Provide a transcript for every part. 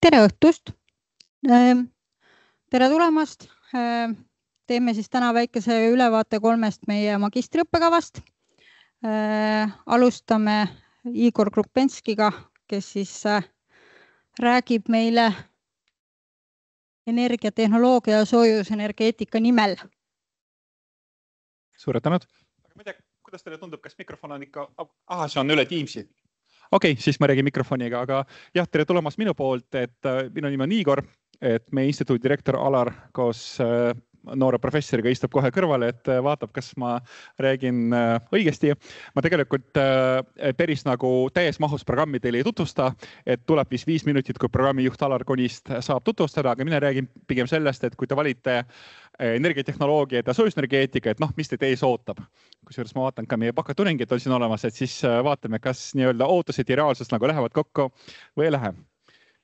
Tere õhtust! Tere tulemast! Teeme siis täna väikese ülevaate 3 meie magistriõppekavast. Alustame Igor Krupenskiga, kes siis räägib meile energiatehnoloogia ja soojusenergeetika nimel. Suured tänud. Ma ei tea, kuidas teile tundub, kas mikrofon on ikka... see on üle Teamsi. Okei, siis ma räägin mikrofoniga, aga jah, tere tulemast minu poolt, et minu nimi on Igor, et meie instituudi direktor Alar koos noore professoriga istub kohe kõrvale, et vaatab, kas ma räägin õigesti. Ma tegelikult päris nagu täies mahus programmi teile ei tutvusta, et tuleb 5 minutit, kui programmijuht Alar Konist saab tutvustada, aga mina räägin pigem sellest, et kui te valite energiatehnoloogiat ja soojusenergeetika, et mis teid ees ootab. Kusjuures ma vaatan ka meie bakatudengid on siin olemas, et siis vaatame, kas nii-öelda ootused ja reaalsus nagu lähevad kokku või ei lähe.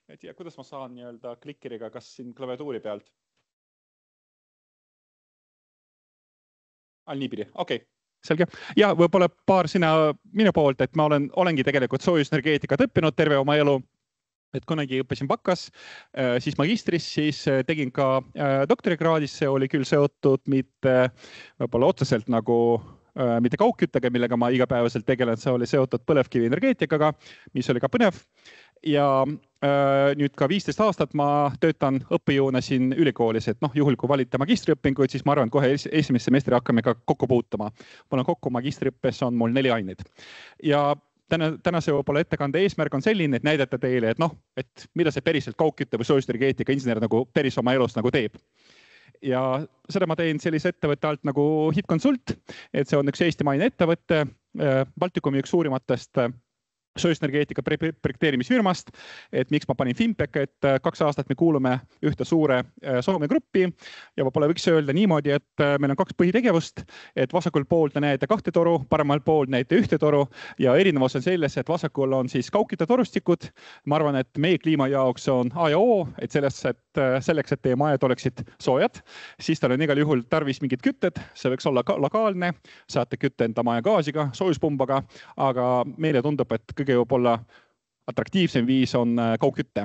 Et ja kuidas ma saan nii-öelda klikkeriga, kas siin klaviatuuri pealt? Niipidi, okei, selge. Ja võib-olla paar sõna minu poolt, et ma olengi tegelikult soojusenergeetikat õppinud terve oma elu. Et kunagi õppisin bakas, siis magistris, siis tegin ka doktorikraadis, see oli küll seotud mitte võib-olla otseselt nagu mitte kaugküttega, millega ma igapäevaselt tegelen, see oli seotud põlevkivi energeetikaga, mis oli ka põnev. Ja nüüd ka 15 aastat ma töötan õppejõuna siin ülikoolis, et juhul kui valite magistriõppinguid, siis ma arvan, kohe esimest semestri hakkame ka kokku puutuma. Mul on kokku magistriõppes on mul 4 aineid. Ja tänase võib-olla ettekande eesmärk on selline, et näidata teile, et mida see päriselt kaugkütte või soojusenergeetika insener nagu päris oma elus nagu teeb. Ja seda ma teen sellise ettevõtte alt nagu HitConsult, et see on üks eestimaine ettevõtte, Baltikumi üks suurimatest soojusenergeetika projekteerimisfirmast, et miks ma panin Fimpec, et 2 aastat me kuulume ühte suure Soome gruppi ja võib-olla võiks öelda niimoodi, et meil on 2 põhitegevust, et vasakul pool te näete 2 toru, paremal pool näete 1 toru ja erinevus on selles, et vasakul on siis kaugküttetorustikud. Ma arvan, et meie kliima jaoks on A ja O, et selleks, et teie majad oleksid soojad, siis tal on igal juhul tarvis mingid kütted, see võiks olla lokaalne, saate kütte enda maja gaasiga, soojuspumbaga, aga meile tundub, et kõige võib-olla atraktiivsem viis on kaugkütte.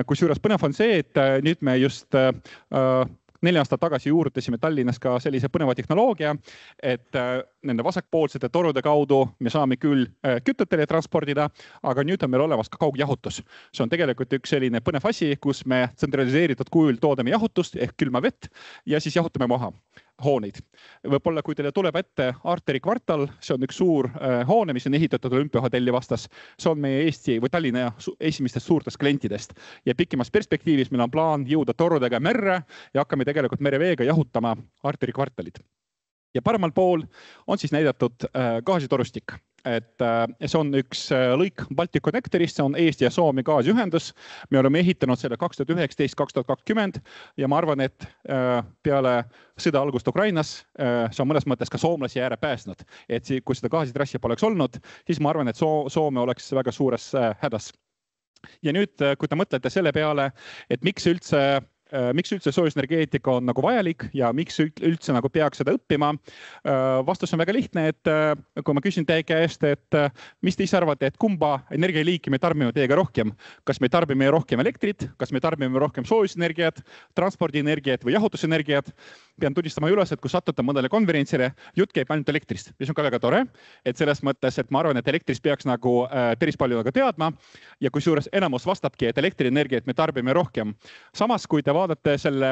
Kusjuures põnev on see, et nüüd me just 4 aastat tagasi juurutasime Tallinnas ka sellise põneva tehnoloogia, et nende vasakpoolsete torude kaudu me saame küll küttetele transportida, aga nüüd on meil olemas ka kaugjahutus. See on tegelikult üks selline põnev asi, kus me tsentraliseeritud kujul toodame jahutust ehk külma vett ja siis jahutame maha hooneid. Võib-olla kui teile tuleb ette Arteri kvartal, see on üks suur hoone, mis on ehitatud Olümpiahotelli vastas. See on meie Eesti või Tallinna esimestest suurtest klientidest. Ja pikimas perspektiivis meil on plaan jõuda torudega merre ja hakkame tegelikult mereveega jahutama Arteri kvartalid. Ja paremal pool on siis näidatud gaasitorustik. Et see on üks lõik Balticconnectorist, see on Eesti ja Soome gaasiühendus. Me oleme ehitanud selle 2019-2020 ja ma arvan, et peale sõda algust Ukrainas see on mõnes mõttes ka soomlasi ääre pääsnud. Et kui seda gaasitrassi poleks olnud, siis ma arvan, et Soome oleks väga suures hädas. Ja nüüd, kui te mõtlete selle peale, et miks üldse soojusenergeetika on nagu vajalik ja miks üldse nagu peaks seda õppima. Vastus on väga lihtne, et kui ma küsin teie käest, et mis te ise arvate, et kumba energialiiki me tarbime teiega rohkem? Kas me tarbime rohkem elektrit, kas me tarbime rohkem soojusenergiat, transpordienergiat või jahutusenergiat? Pean tunnistama üles, et kui satute mõndale konverentsile, jutt käib ainult elektrist, mis on ka väga tore. Et selles mõttes, et ma arvan, et elektrist peaks nagu päris palju teadma ja kusjuures enamus vastabki, et elektrienergiat me tarbime rohkem. Samas, kui te vaadate selle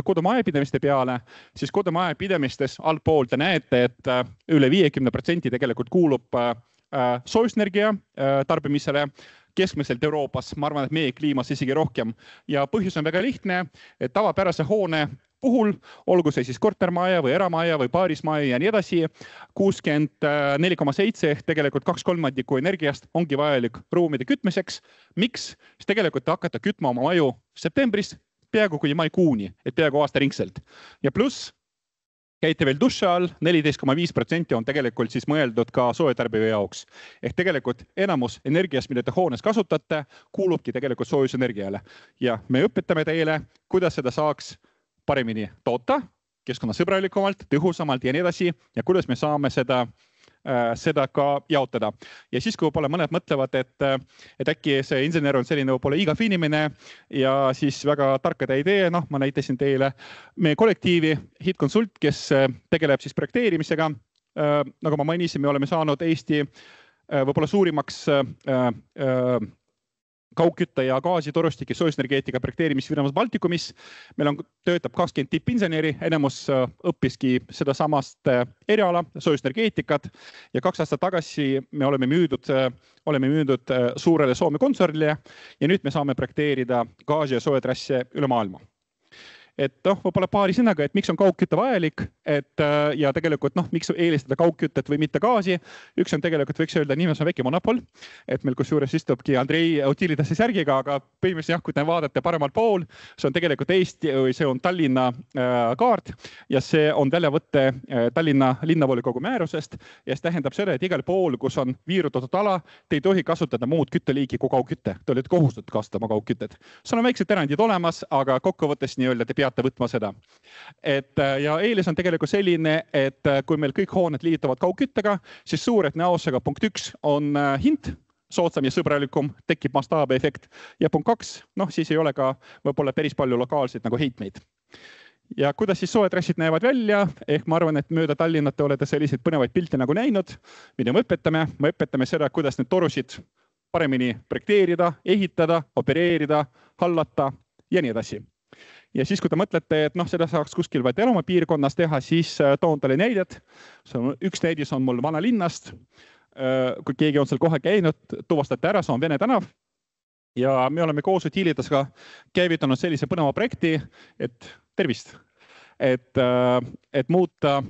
kodumajapidamiste peale, siis kodumajapidamistes allpool te näete, et üle 50% tegelikult kuulub soojusenergia tarbimisele keskmiselt Euroopas. Ma arvan, et meie kliimas isegi rohkem. Ja põhjus on väga lihtne, et tavapärase hoone puhul, olgu see siis kortermaja või eramaja või paarismaja ja nii edasi, 64,7 ehk tegelikult 2/3 energiast ongi vajalik ruumide kütmiseks. Miks? Siis tegelikult te hakkate kütma oma maju septembris peaaegu kuni maikuuni, et peaaegu aastaringselt. Ja pluss käite veel duši all, 14,5% on tegelikult siis mõeldud ka soojatarbija jaoks. Ehk tegelikult enamus energiast, mida te hoones kasutate, kuulubki tegelikult soojusenergiale. Ja me õpetame teile, kuidas seda saaks paremini toota, keskkonnasõbralikumalt, tõhusamalt ja nii edasi ja kuidas me saame seda seda ka jaotada. Ja siis, kui võib-olla mõned mõtlevad, et äkki see insener on selline võib-olla igav inimene ja siis väga tarkade idee, noh, ma näitasin teile meie kollektiivi Hit Consult, kes tegeleb siis projekteerimisega. Nagu ma mainisin, me oleme saanud Eesti võib-olla suurimaks kaugkütte ja gaasitorustiki soojusenergeetika projekteerimisfirmas Baltikumis. Meil töötab 20 tippinseneri, enamus õppiski seda samast eriala, soojusenergeetikat, ja 2 aastat tagasi me oleme müüdud suurele Soome kontsernile ja nüüd me saame projekteerida gaasi- ja soojatrasse üle maailma. Et võib-olla paari sõnaga, et miks on kaugkütte vajalik, ja tegelikult miks eelistada kaugküttet või mitte gaasi. Üks on tegelikult, võiks öelda, nimelt on väike monopol, et meil kusjuures istubki Andrei Utilidase särgiga, aga põhimõtteliselt kui te vaatate paremal pool, see on tegelikult Eesti või see on Tallinna kaart ja see on väljavõtte Tallinna linnavolikogu määrusest ja see tähendab seda, et igal pool, kus on viirutatud ala, te ei tohi kasutada muud kütteliiki kui kaugkütte. Te olete kohustatud kasutama kaugküttet. Seal on väiksed erandid olemas, aga kokkuvõttes nii-öelda te peate võtma seda. Ja eelis on tegelikult selline, et kui meil kõik hooned liituvad kaugküttega, siis suure tõenäosusega punkt 1 on hind soodsam ja sõbralikum, tekib mastaabiefekt ja punkt 2, siis ei ole ka võib-olla päris palju lokaalseid nagu heitmeid. Ja kuidas siis soojatrassid näevad välja, ehk ma arvan, et mööda Tallinnat te olete selliseid põnevaid pilte nagu näinud, mida me õpetame seda, kuidas need torusid paremini projekteerida, ehitada, opereerida, hallata ja nii edasi. Ja siis, kui te mõtlete, et seda saaks kuskil vaid elama piirkonnas teha, siis toon teile näidet. Üks näidis on mul vanalinnast. Kui keegi on seal kohe käinud, tuvastate ära, see on Vene tänav. Ja me oleme koos Utilidasega käivitanud sellise põneva projekti, et tervist, et muuta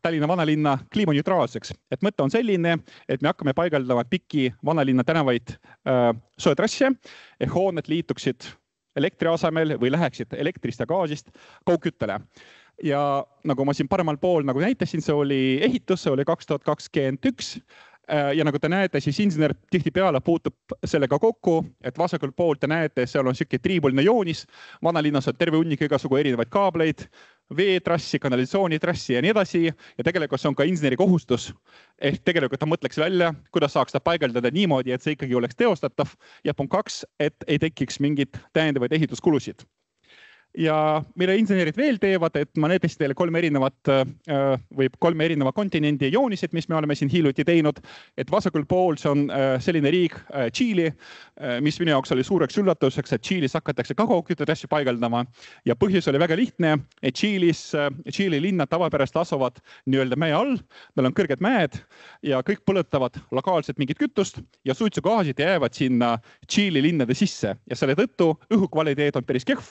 Tallinna vanalinna kliimaneutraalseks. Et mõte on selline, et me hakkame paigaldama pikki vanalinna tänavaid soojatrasse, ehk hooned liituksid elektri asemel või läheksid elektrist ja gaasist kaugküttele. Ja nagu ma siin paremal pool nagu näitasin, see oli ehitus, see oli 2021. Ja nagu te näete, siis insener tihtipeale puutub sellega kokku, et vasakul pool te näete, seal on selline triibuline joonis. Vanalinnas on terve hunnik igasugu erinevaid kaableid, veetrassi, kanalisatsioonitrassi ja nii edasi. Ja tegelikult see on ka inseneri kohustus. Ehk tegelikult ta mõtleks välja, kuidas saaks ta paigaldada niimoodi, et see ikkagi oleks teostatav. Ja punkt 2, et ei tekiks mingit täiendavaid ehituskulusid. Ja mille insenerid veel teevad, et ma näitasin teile 3 erineva kontinendi joonised, mis me oleme siin hiljuti teinud. Et vasakul pool see on selline riik Tšiili, mis minu jaoks oli suureks üllatuseks, et Tšiilis hakatakse ka kaugküttetrassi paigaldama. Ja põhjus oli väga lihtne, et Tšiili linnad tavapärast asuvad nii-öelda mäe all, meil on kõrged mäed ja kõik põletavad lokaalselt mingit kütust ja suitsugaasid jäävad sinna Tšiili linnade sisse ja selle tõttu õhukvaliteet on päris kehv.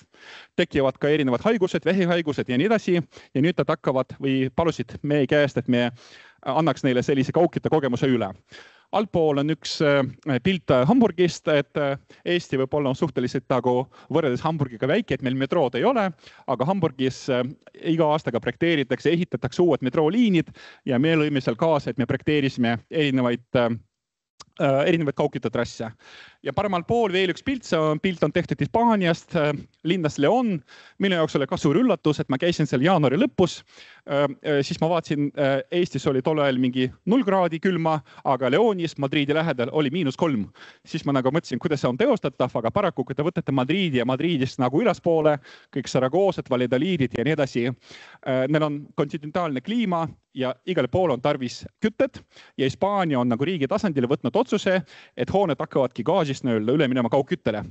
Tekivad ka erinevad haigused, vähihaigused ja nii edasi ja nüüd nad hakkavad või palusid meie käest, et me annaks neile sellise kaugkütte kogemuse üle. Altpool on üks pilt Hamburgist, et Eesti võib-olla on suhteliselt nagu võrreldes Hamburgiga väike, et meil metrood ei ole, aga Hamburgis iga aastaga projekteeritakse, ehitatakse uued metrooliinid ja me lõime seal kaasa, et me projekteerisime erinevaid kaugküttetrasse. Ja paremal pool veel üks pilt, see pilt on tehtud Hispaaniast, linnast Leon. Minu jaoks oli ka suur üllatus, et ma käisin seal jaanuari lõpus. Siis ma vaatasin, Eestis oli tol ajal mingi 0 kraadi külma, aga Leonis, Madridi lähedal oli -3. Siis ma nagu mõtlesin, kuidas see on teostatav, aga paraku, kui te võtate Madridi ja Madridist nagu ülaspoole, kõik Saragoosad, Valladolidid ja nii edasi, neil on kontinentaalne kliima ja igal pool on tarvis kütted ja Hispaania on nagu riigi tasandil võtnud otsuse, et hooned hakkavadki gaasist üle minema kaugküttele.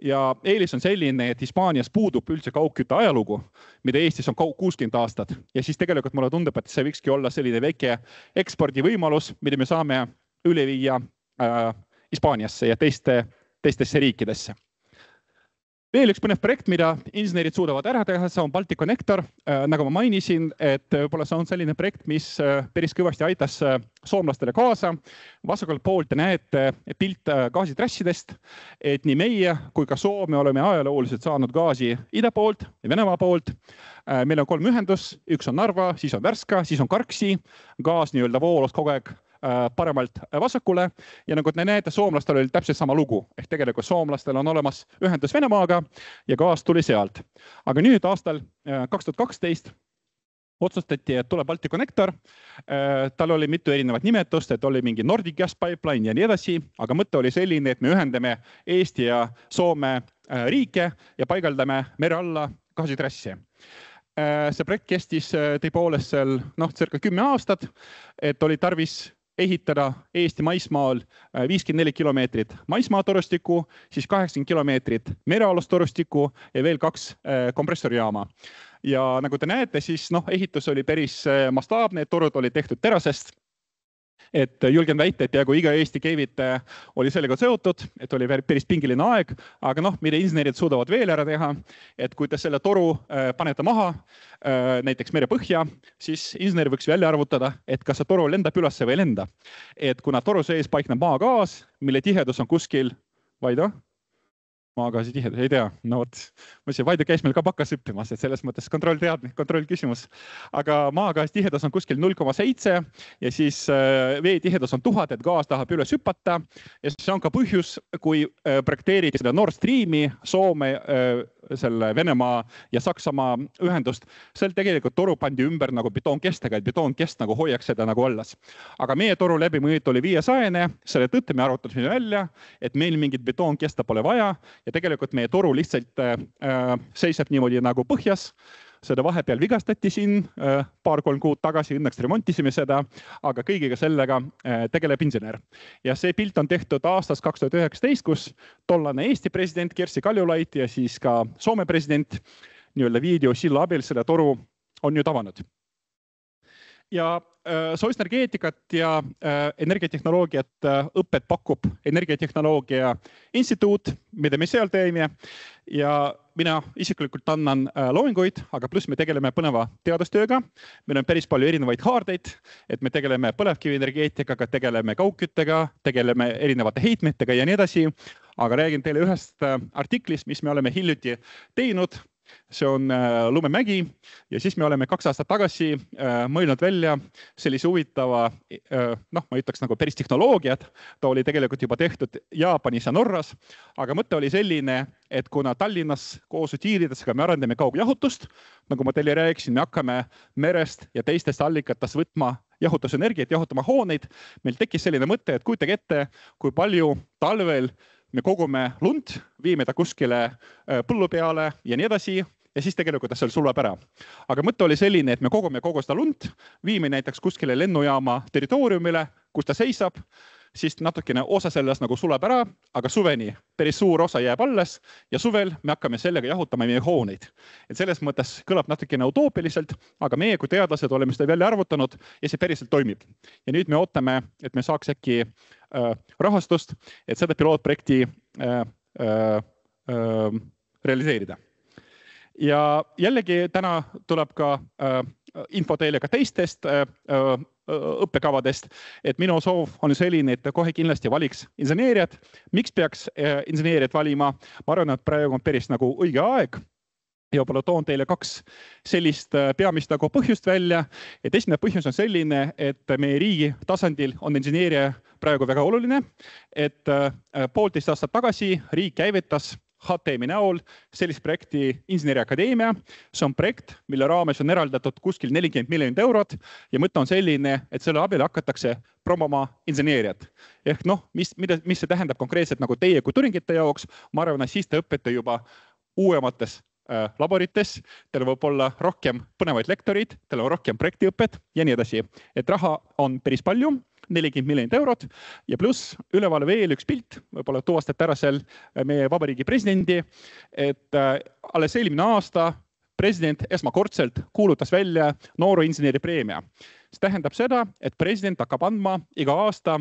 Ja eelis on selline, et Hispaanias puudub üldse kaugkütte ajalugu, mida Eestis on 60 aastat. Ja siis tegelikult mulle tundub, et see võikski olla selline väike ekspordivõimalus, mida me saame üle viia Hispaaniasse ja teistesse riikidesse. Veel üks põnev projekt, mida insenerid suudavad ära teha, see on Balticconnector. Nagu ma mainisin, et võib-olla see on selline projekt, mis päris kõvasti aitas soomlastele kaasa. Vasakul pool te näete pilt gaasitrassidest, et nii meie kui ka Soome oleme ajalooliselt saanud gaasi ida poolt ja Venemaa poolt. Meil on 3 ühendus, üks on Narva, siis on Värska, siis on Karksi. Gaas nii-öelda voolas kogu aeg paremalt vasakule ja nagu te näete, soomlastel oli täpselt sama lugu. Ehk tegelikult soomlastel on olemas ühendus Venemaaga ja gaas tuli sealt. Aga nüüd aastal 2012 otsustati, et tuleb Balticconnector. Tal oli mitu erinevat nimetust, et oli mingi Nordic Gas Pipeline ja nii edasi, aga mõte oli selline, et me ühendame Eesti ja Soome riike ja paigaldame mere alla gaasitrassi. See projekt kestis tõepoolest seal circa 10 aastat, et oli tarvis ehitada Eesti maismaal 54 kilomeetrit maismaatorustiku, siis 80 kilomeetrit merealust torustikku ja veel 2 kompressorijaama. Ja nagu te näete, siis ehitus oli päris mastaapne, torud olid tehtud terasest. Et julgen väita, et peaaegu iga Eesti keevitaja oli sellega seotud, et oli päris pingeline aeg, aga mida insenerid suudavad veel ära teha, et kui te selle toru panete maha, näiteks merepõhja, siis insener võiks välja arvutada, et kas see toru lendab ülesse või ei lenda. Et kuna toru sees paikneb maagaas, mille tihedus on kuskil, Vaido? Maagaasi tihedus, ei tea. No vot, Vaido käis meil ka bakas õppimas, et selles mõttes kontroll küsimus. Aga maagaasi tihedus on kuskil 0,7 ja siis vee tihedus on 1000, et gaas tahab üles hüpata. Ja see on ka põhjus, kui projekteeriti seda Nord Streami, Soome, selle Venemaa ja Saksamaa ühendust, seal tegelikult toru pandi ümber nagu betoonkestega, et betoonkest nagu hoiaks seda nagu alles. Aga meie toru läbimõõt oli 500, selle tõttu me arutasime välja, et meil mingit betoonkesta pole vaja ja tegelikult meie toru lihtsalt seisab niimoodi nagu põhjas. Seda vahepeal vigastati siin 2-3 kuud tagasi, õnneks remontisime seda, aga kõigiga sellega tegeleb insener. Ja see pilt on tehtud aastast 2019, kus tollane Eesti president Kersti Kaljulaid ja siis ka Soome president videosilla abil selle toru on nüüd avanud. Ja soojusenergeetikat ja energiatehnoloogiat õpet pakub Energiatehnoloogia Instituut, mida me seal teeme. Ja mina isiklikult annan loenguid, aga pluss me tegeleme põneva teadustööga. Meil on päris palju erinevaid haardeid, et me tegeleme põlevkivienergeetikaga, tegeleme kaugküttega, tegeleme erinevate heitmetega ja nii edasi. Aga räägin teile ühest artiklist, mis me oleme hiljuti teinud. See on Lumemägi ja siis me oleme 2 aastat tagasi mõelnud välja sellise huvitava, ma ütleks nagu päris tehnoloogiat. Ta oli tegelikult juba tehtud Jaapanis ja Norras, aga mõte oli selline, et kuna Tallinnas koos utiiridesega me arendame kaugjahutust, nagu ma teile rääkisin, me hakkame merest ja teistest allikatest võtma jahutusenergiat, jahutama hooneid. Meil tekkis selline mõte, et kujutage ette, kui palju talvel me kogume lund, viime ta kuskile põllu peale ja nii edasi ja siis tegelikult ta seal sulab ära. Aga mõte oli selline, et me kogume kogu seda lund, viime näiteks kuskile lennujaama territooriumile, kus ta seisab, siis natukene osa sellest nagu sulab ära, aga suveni päris suur osa jääb alles ja suvel me hakkame sellega jahutama meie hooneid. Et selles mõttes kõlab natukene utoopiliselt, aga meie kui teadlased oleme seda välja arvutanud ja see päriselt toimib. Ja nüüd me ootame, et me saaks äkki rahastust, et seda pilootprojekti realiseerida. Ja jällegi täna tuleb ka info teile ka teistest õppekavadest, et minu soov on selline, et kohe kindlasti valiks inseneeriat. Miks peaks inseneeriat valima? Ma arvan, et praegu on päris nagu õige aeg. Ja võib-olla toon teile 2 sellist peamist nagu põhjust välja. Et esimene põhjus on selline, et meie riigi tasandil on inseneeria praegu väga oluline. Et 1,5 aastat tagasi riik käivitas HTM-i näol sellist projekti Inseneriakadeemia. See on projekt, mille raames on eraldatud kuskil 40 miljonit eurot ja mõte on selline, et selle abil hakatakse promoma inseneeriat. Ehk mis see tähendab konkreetselt nagu teie kui tudengite jaoks? Ma arvan, et siis te õpete juba uuemates laborites, teil võib olla rohkem põnevaid lektorid, teil on rohkem projektiõpet ja nii edasi. Et raha on päris palju, 40 miljonit eurot ja pluss üleval veel üks pilt, võib-olla tuvastate ära seal meie vabariigi presidendi, et alles eelmine aasta president esmakordselt kuulutas välja noorinseneri preemia. See tähendab seda, et president hakkab andma iga aasta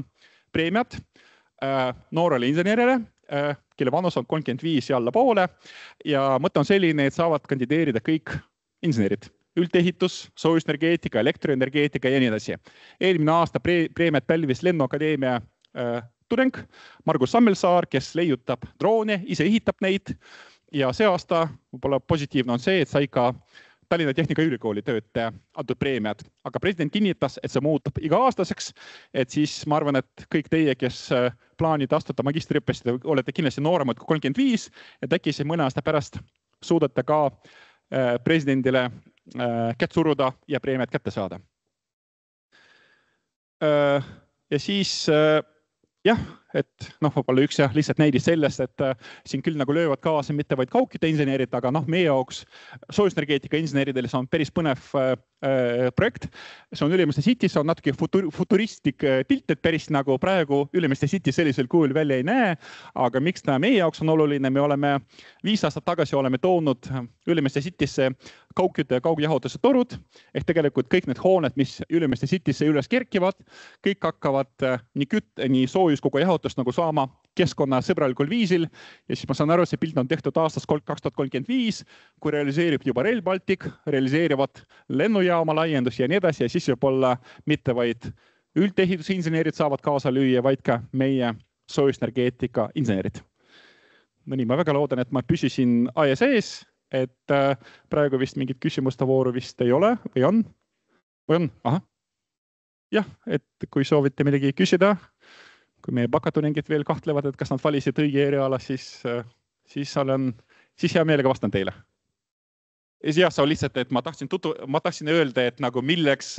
preemiat noorele insenerile, kelle vanus on 35 ja allapoole ja mõte on selline, et saavad kandideerida kõik insenerid. Üldehitus, soojusenergeetika, elektroenergeetika ja nii edasi. Eelmine aasta preemiat pälvis Lennuakadeemia tudeng Margus Sammelsaar, kes leiutab droone, ise ehitab neid ja see aasta võib-olla positiivne on see, et sai ka Tallinna Tehnikaülikooli töötaja antud preemiad, aga president kinnitas, et see muutub iga-aastaseks, et siis ma arvan, et kõik teie, kes plaanid astuda magistriõppesse, olete kindlasti nooremad kui 35, et äkki see mõne aasta pärast suudate ka presidendile kätt suruda ja preemiat kätte saada. Ja siis jah, et võib-olla üks lihtsalt näidis sellest, et siin küll nagu löövad kaasa mitte vaid kaugkütte inseneerid, aga meie jaoks soojusenergeetika inseneeridel see on päris põnev projekt. See on Ülemiste City, see on natuke futuristlik pilt, et päris nagu praegu Ülemiste City sellisel kujul välja ei näe, aga miks ta meie jaoks on oluline, me oleme 5 aastat tagasi toonud Ülemiste Citysse kaugkütte ja kaugjahutuse torud, ehk tegelikult kõik need hooned, mis Ülemiste Citysse üles kerkivad, kõik hakkavad nii soojus kogu jahutust nagu saama keskkonnasõbralikul viisil ja siis ma saan aru, see pilt on tehtud aastast 2035, kui realiseerib juba Rail Baltic, realiseerivad lennujaama laiendus ja nii edasi ja siis võib-olla mitte vaid üldeehitusinsenerid saavad kaasa lüüa, vaid ka meie soojusenergeetika insenerid. No nii, ma väga loodan, et ma püsisin aja sees, et praegu vist mingit küsimuste vooru vist ei ole või on? Või on? Aha. Jah, et kui soovite midagi küsida, kui meie bakatudengid veel kahtlevad, et kas nad valisid õige eriala, siis hea meelega vastan teile. Jah, see on lihtsalt, et ma tahtsin öelda, et nagu milleks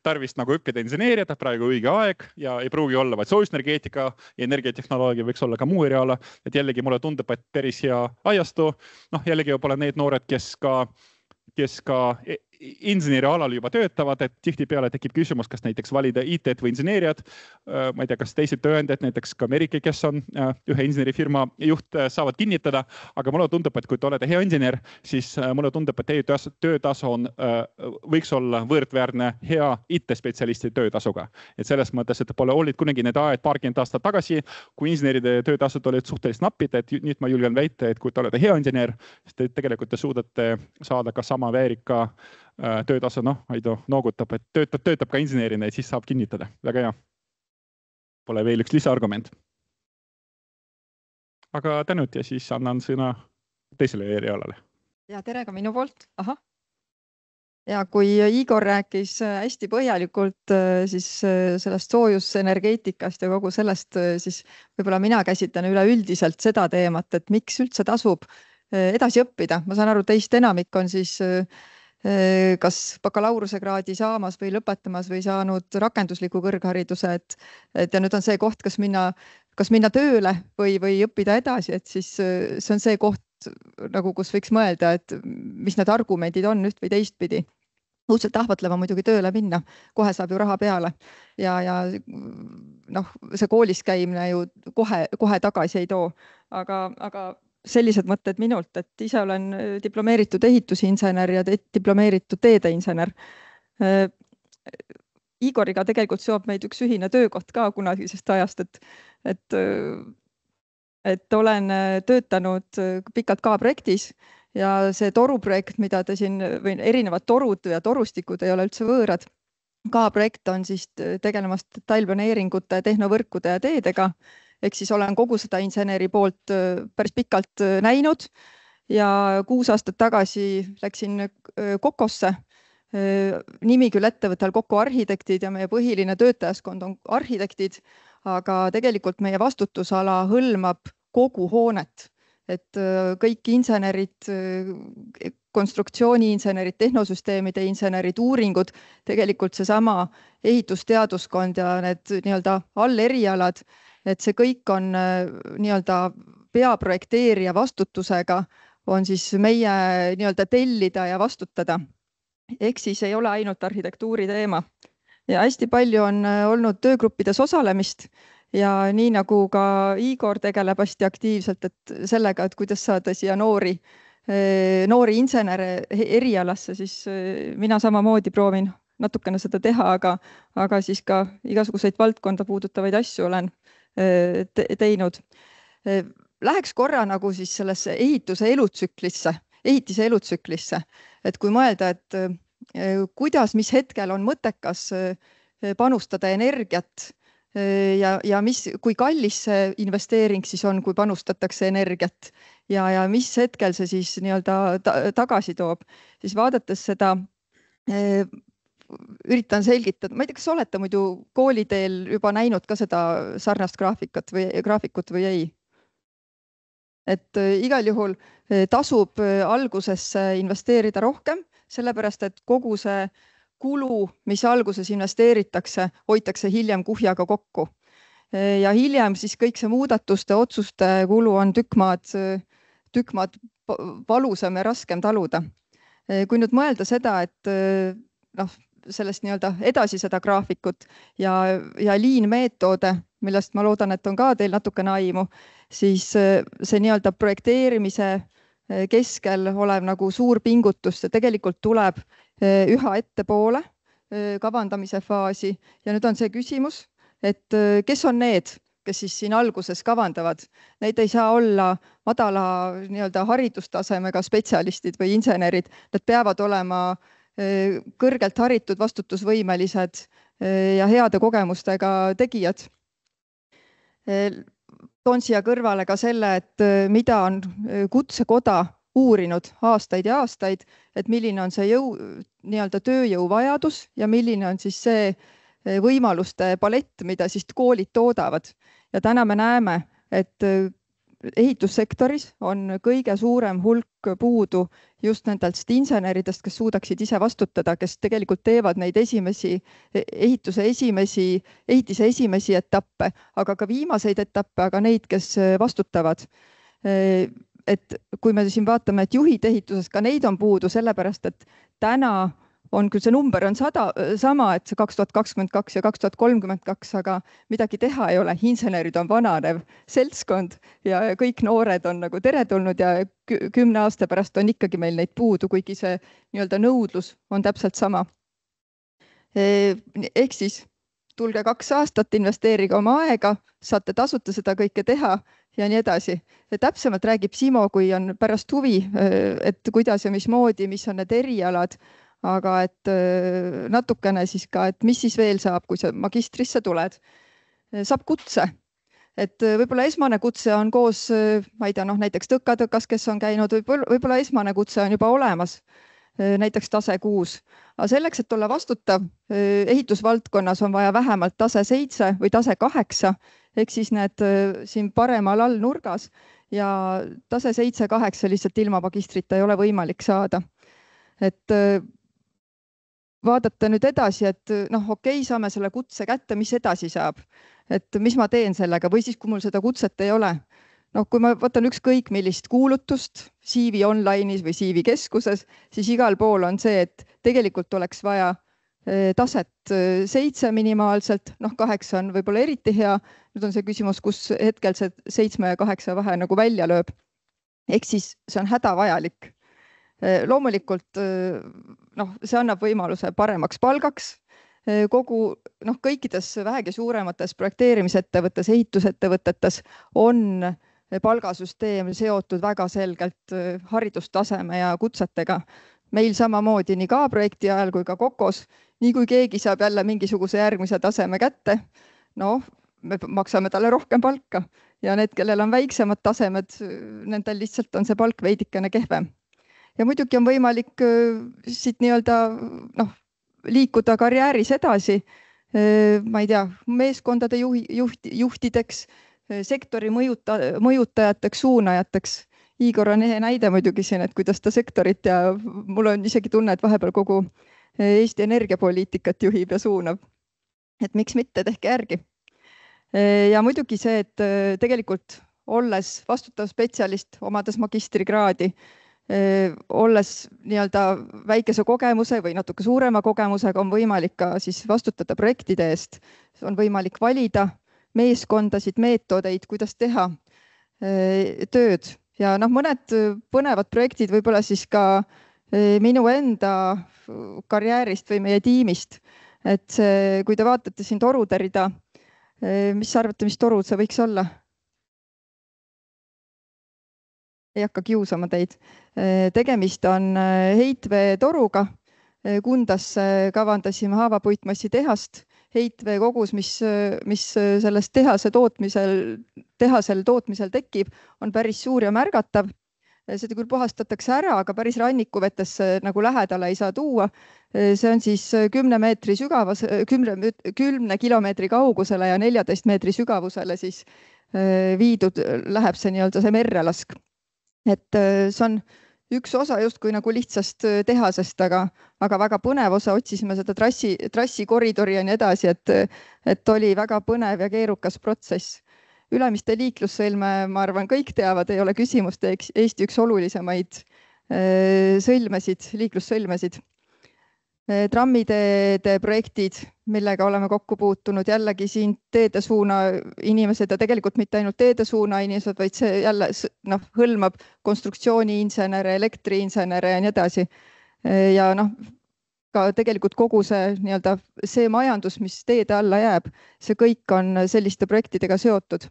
tarvis nagu õppida inseneeriat, praegu õige aeg ja ei pruugi olla, vaid soojusenergeetika ja energiatehnoloogia võiks olla ka muu eriala. Et jällegi mulle tundub, et päris hea ajastu. Jällegi võib-olla need noored, kes ka inseneri alal juba töötavad, et tihtipeale tekib küsimus, kas näiteks valida IT-d või inseneeriat. Ma ei tea, kas teised tööandjad, näiteks ka Merike, kes on ühe insenerifirma juht, saavad kinnitada, aga mulle tundub, et kui te olete hea insener, siis mulle tundub, et teie töötasu võiks olla võrdväärne hea IT-spetsialisti töötasuga. Et selles mõttes, et pole olid kunagi need ajad paarkümmend aastat tagasi, kui inseneride töötasud olid suhteliselt napid, et nüüd ma julgen väita, et kui te olete hea insener, siis te tegelikult suudate saada ka sama väärika töötasu, noogutab, et töötab ka insenerina ja siis saab kinnitada. Väga hea. Pole veel üks lisaargument. Aga tänud ja siis annan sõna teisele erialale. Ja tere ka minu poolt. Aha. Ja kui Igor rääkis hästi põhjalikult siis sellest soojusenergeetikast ja kogu sellest, siis võib-olla mina käsitlen üleüldiselt seda teemat, et miks üldse tasub edasi õppida. Ma saan aru, teist enamik on siis kas bakalaureusekraadi saamas või lõpetamas või saanud rakendusliku kõrghariduse, et ja nüüd on see koht, kas minna tööle või õppida edasi, et siis see on see koht, nagu kus võiks mõelda, et mis need argumendid on üht või teistpidi. Õudselt ahvatleva muidugi tööle minna, kohe saab ju raha peale ja see koolis käimine ju kohe tagasi ei too, aga sellised mõtted minult, et ise olen diplomeeritud ehitusinsener ja diplomeeritud teedeinsener. Igoriga tegelikult seob meid üks ühine töökoht ka kunagisest ajast, et olen töötanud pikalt ka projektis ja see toruprojekt, mida te siin, või erinevad torud ja torustikud ei ole üldse võõrad. Ka projekt on siis tegelemast detailplaneeringute, tehnovõrkude ja teedega. Ehk siis olen kogu seda inseneri poolt päris pikalt näinud ja 6 aastat tagasi läksin Kokosse. Nimi küll ettevõttel Kokko arhitektid ja meie põhiline töötajaskond on arhitektid, aga tegelikult meie vastutusala hõlmab kogu hoonet. Et kõik insenerid, konstruktsiooniinsenerid, tehnosüsteemide insenerid, uuringud, tegelikult seesama ehitusteaduskond ja need nii-öelda allerialad, et see kõik on nii-öelda peaprojekteerija vastutusega, on siis meie nii-öelda tellida ja vastutada. Ehk siis ei ole ainult arhitektuuri teema. Ja hästi palju on olnud töögruppides osalemist ja nii nagu ka Igor tegeleb hästi aktiivselt, et sellega, et kuidas saada siia noori insenere erialasse, siis mina samamoodi proovin natukene seda teha, aga siis ka igasuguseid valdkonda puudutavaid asju olen teinud. Läheks korra nagu siis sellesse ehitise elutsüklisse, et kui mõelda, et kuidas, mis hetkel on mõttekas panustada energiat ja kui kallis see investeering siis on, kui panustatakse energiat ja mis hetkel see siis nii-öelda tagasi toob, siis vaadates seda üritan selgitada, ma ei tea, kas olete muidu kooliteel juba näinud ka seda sarnast graafikut või ei? Et igal juhul tasub algusesse investeerida rohkem, sellepärast et kogu see kulu, mis alguses investeeritakse, hoitakse hiljem kuhjaga kokku. Ja hiljem siis kõik see muudatuste, otsuste kulu on tükk maad valusam ja raskem taluda. Kui nüüd mõelda seda, et sellest nii-öelda edasi seda graafikut ja lean meetode, millest ma loodan, et on ka teil natukene aimu, siis see nii-öelda projekteerimise keskel olev nagu suur pingutus, see tegelikult tuleb üha ettepoole kavandamise faasi ja nüüd on see küsimus, et kes on need, kes siis siin alguses kavandavad. Neid ei saa olla madala nii-öelda haridustasemega spetsialistid või insenerid. Need peavad olema kõrgelt haritud, vastutusvõimelised ja heade kogemustega tegijad. Toon siia kõrvale ka selle, et mida on Kutsekoda uurinud aastaid ja aastaid, et milline on see nii-öelda tööjõu vajadus ja milline on siis see võimaluste palett, mida siis koolid toodavad. Ja täna me näeme, et ehitussektoris on kõige suurem hulk puudu just nendest inseneridest, kes suudaksid ise vastutada, kes tegelikult teevad neid ehitise esimesi etappe, aga ka viimaseid etappe, aga neid, kes vastutavad. Et kui me siin vaatame, et juhid ehituses, ka neid on puudu, sellepärast, et täna on küll see number on sama, et see 2022 ja 2032, aga midagi teha ei ole. Insenerid on vananev seltskond ja kõik noored on nagu teretulnud ja 10 aasta pärast on ikkagi meil neid puudu, kuigi see nii-öelda nõudlus on täpselt sama. Ehk siis tulge 2 aastat, investeerige oma aega, saate tasuta seda kõike teha ja nii edasi. Täpsemalt räägib Simo, kui on pärast huvi, et kuidas ja mismoodi, mis on need erialad, aga et natukene siis ka, et mis siis veel saab, kui sa magistrisse tuled. Saab kutse. Et võib-olla esmane kutse on koos, ma ei tea, näiteks tõkas, kes on käinud, võib-olla esmane kutse on juba olemas, näiteks tase 6. Aga selleks, et olla vastutav, ehitusvaldkonnas on vaja vähemalt tase 7 või tase 8, ehk siis need siin paremal all nurgas ja tase 7-8 lihtsalt ilma magistrita ei ole võimalik saada. Et vaadata nüüd edasi, et okei, saame selle kutse kätte, mis edasi saab, et mis ma teen sellega või siis, kui mul seda kutset ei ole. Kui ma võtan ükskõik millist kuulutust CV online'is või CV keskuses, siis igal pool on see, et tegelikult oleks vaja taset 7 minimaalselt, 8 on võib-olla eriti hea. Nüüd on see küsimus, kus hetkel see 7 ja 8 vahe nagu välja lööb. Ehk siis see on hädavajalik. Loomulikult see annab võimaluse paremaks palgaks. Kõikides vähegi suuremates projekteerimisettevõttes, ehitusettevõtetes on palgasüsteem seotud väga selgelt haridustaseme ja kutsetega. Meil samamoodi nii ka projekti ajal kui ka Kokos, nii kui keegi saab jälle mingisuguse järgmise taseme kätte, me maksame talle rohkem palka ja need, kellel on väiksemad tasemed, nendel lihtsalt on see palk veidikene kehvem. Ja muidugi on võimalik siit nii-öelda liikuda karjääris edasi, ma ei tea, meeskondade juhtideks, sektori mõjutajateks, suunajateks. Igor on ehe näide muidugi siin, et kuidas ta sektorit ja mul on isegi tunne, et vahepeal kogu Eesti energiapoliitikat juhib ja suunab. Et miks mitte, tehke järgi. Ja muidugi see, et tegelikult olles vastutav spetsialist, omades magistrikraadi, olles nii-öelda väikese kogemuse või natuke suurema kogemusega on võimalik ka siis vastutada projektide eest. On võimalik valida meeskondasid, meetodeid, kuidas teha tööd. Ja mõned põnevad projektid võib-olla siis ka minu enda karjäärist või meie tiimist. Et see, kui te vaatate siin torude rida, mis arvate, mis torud see võiks olla? Ei hakka kiusama teid. Tegemist on heitvee-toruga. Kundasse kavandasime haavapuitmassi tehast. Heitvee kogus, mis sellest tehasel tootmisel tekib, on päris suur ja märgatav. Seda küll puhastatakse ära, aga päris rannikuvetesse nagu lähedale ei saa tuua. See on siis 10 kilomeetri kaugusele ja 14 meetri sügavusele siis viidud, läheb see nii-öelda see merrelask. Et see on üks osa justkui nagu lihtsast tehasest, aga väga põnev osa, otsisime seda trassikoridori ja nii edasi, et oli väga põnev ja keerukas protsess. Ülemiste liiklussõlme, ma arvan, kõik teavad, ei ole küsimust, Eesti üks olulisemaid liiklussõlmesid. Trammiteede projektid, millega oleme kokku puutunud, jällegi siin teedesuuna inimesed ja tegelikult mitte ainult teedesuuna inimesed, vaid see jälle hõlmab konstruktsiooniinsenere, elektriinsenere ja nii edasi. Ja ka tegelikult kogu see majandus, mis teede alla jääb, see kõik on selliste projektidega seotud.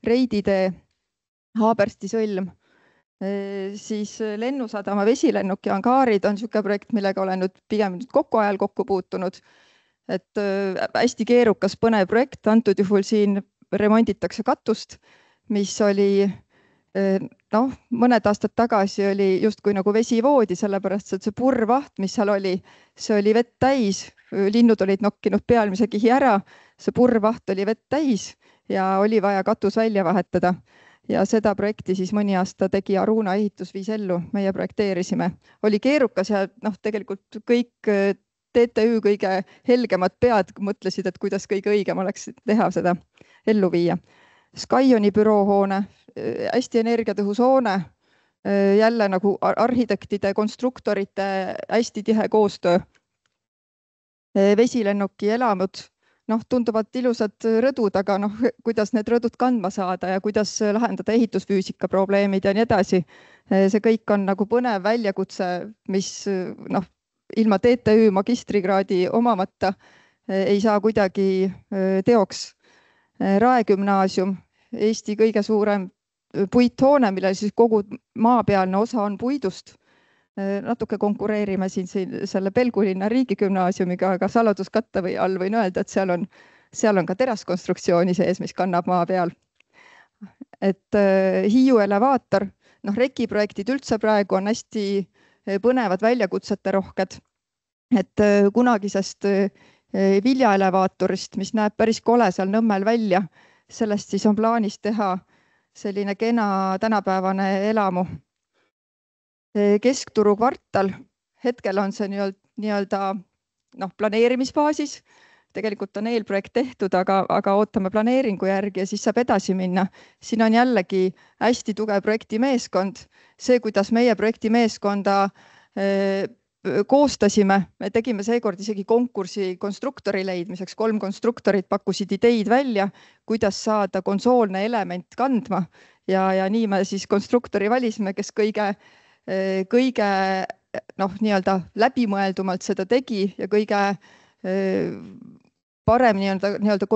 Reiditee, Haabersti sõlm, siis Lennusadama vesilennuk ja angaarid on niisugune projekt, millega olen nüüd pigem kokku ajal kokku puutunud. Et hästi keerukas põnev projekt, antud juhul siin remonditakse katust, mis oli mõned aastad tagasi oli justkui nagu vesivoodi, sellepärast et see purvaht, mis seal oli, see oli vett täis, linnud olid nokkinud pealmise kihi ära, see purvaht oli vett täis ja oli vaja katus välja vahetada. Ja seda projekti siis mõni aasta tegi Aruna ehitus viis ellu, meie projekteerisime. Oli keerukas ja tegelikult kõik TTÜ kõige helgemad pead mõtlesid, et kuidas kõige õigem oleks teha seda ellu viia. Skyoni büroohoone, hästi energiatõhus hoone, jälle nagu arhitektide, konstruktorite hästi tihe koostöö. Vesilennuki elamud, tunduvad ilusad rõdud, aga kuidas need rõdud kandma saada ja kuidas lahendada ehitusfüüsika probleemid ja nii edasi. See kõik on nagu põnev väljakutse, mis ilma TTÜ magistrikraadi omamata ei saa kuidagi teoks. Rae gümnaasium, Eesti kõige suurem puithoone, millel siis kogu maapealne osa on puidust. Natuke konkureerime siin selle Pelgulinna riigigümnaasiumiga, aga saladuskatte või all võin öelda, et seal on ka teraskonstruktsiooni sees, mis kannab maa peal. Et Hiiu elevaator, rekiprojektid üldse praegu on hästi põnevad väljakutsete rohked. Et kunagisest viljaelevaatorist, mis näeb päris kole seal Nõmmel välja, sellest siis on plaanis teha selline kena tänapäevane elamu. Keskturu kvartal, hetkel on see nii-öelda planeerimisfaasis, tegelikult on eelprojekt tehtud, aga ootame planeeringu järgi ja siis saab edasi minna. Siin on jällegi hästi tugev projektimeeskond. See, kuidas meie projektimeeskonda koostasime, me tegime seekord isegi konkursi konstruktori leidmiseks, 3 konstruktorit pakkusid ideid välja, kuidas saada konsoolne element kandma ja nii me siis konstruktori valisime, kes kõige nii-öelda läbimõeldumalt seda tegi ja kõige parem nii-öelda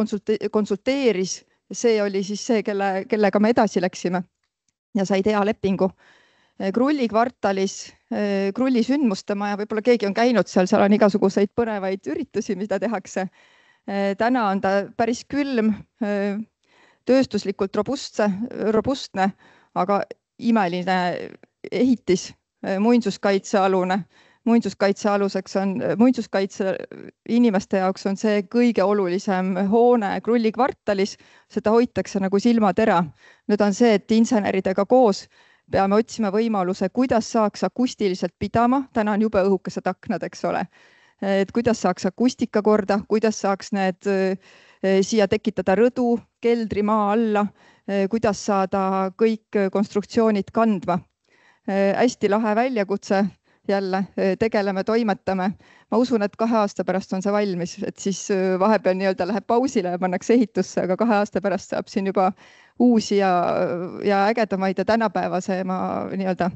konsulteeris. See oli siis see, kellega me edasi läksime ja said hea lepingu. Krulli kvartalis, Krulli sündmuste maja, võib-olla keegi on käinud seal on igasuguseid põnevaid üritusi, mida tehakse. Täna on ta päris külm, tööstuslikult robustne, aga imeline ehitis, muinsuskaitsealune. Muinsuskaitse inimeste jaoks on see kõige olulisem hoone Krulli kvartalis, seda hoitakse nagu silmatera. Nüüd on see, et inseneridega koos peame otsima võimaluse, kuidas saaks akustiliselt pidama, täna on jube õhukesed aknad, eks ole, et kuidas saaks akustika korda, kuidas saaks need siia tekitada rõdu, keldri maa alla, kuidas saada kõik konstruktsioonid kandma. Hästi lahe väljakutse, jälle tegeleme, toimetame. Ma usun, et 2 aasta pärast on see valmis, et siis vahepeal nii-öelda läheb pausile ja pannakse ehitusse, aga 2 aasta pärast saab siin juba uusi ja ägedamaid ja tänapäevasema nii-öelda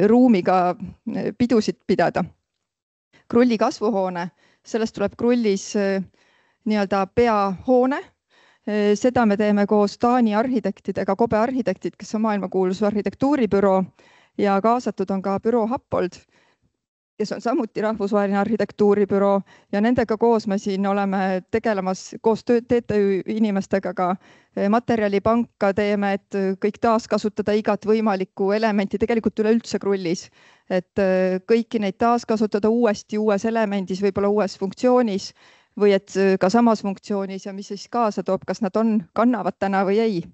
ruumiga pidusid pidada. Krulli kasvuhoone, sellest tuleb Krullis nii-öelda peahoone. Seda me teeme koos Taani arhitektidega, Kobe arhitektid, kes on maailmakuulus arhitektuuribüroo ja kaasatud on ka büroo Happold, kes on samuti rahvusvaheline arhitektuuribüroo ja nendega koos me siin oleme tegelemas koos TTÜ inimestega ka materjalipanka teeme, et kõik taaskasutada igat võimalikku elementi tegelikult üleüldse Krullis, et kõiki neid taaskasutada uuesti uues elemendis, võib-olla uues funktsioonis või et ka samas funktsioonis ja mis siis kaasa toob, kas nad kannavad täna või ei.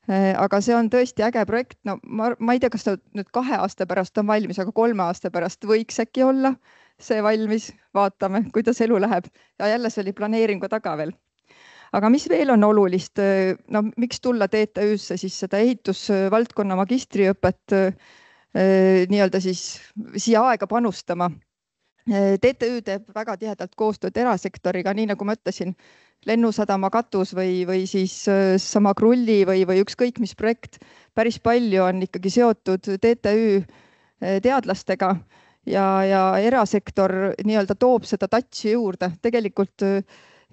Aga see on tõesti äge projekt. No, ma ei tea, kas ta nüüd 2 aasta pärast on valmis, aga 3 aasta pärast võiks äkki olla see valmis. Vaatame, kuidas elu läheb. Ja jälle see oli planeeringu taga veel. Aga mis veel on olulist? No, miks tulla TTÜ-sse siis seda ehitusvaldkonna magistriõpet nii-öelda siis siia aega panustama? TTÜ teeb väga tihedalt koostööd erasektoriga, nii nagu ma ütlesin, Lennusadama katus või siis sama Krulli või ükskõik mis projekt. Päris palju on ikkagi seotud TTÜ teadlastega ja erasektor nii-öelda toob seda touchi juurde. Tegelikult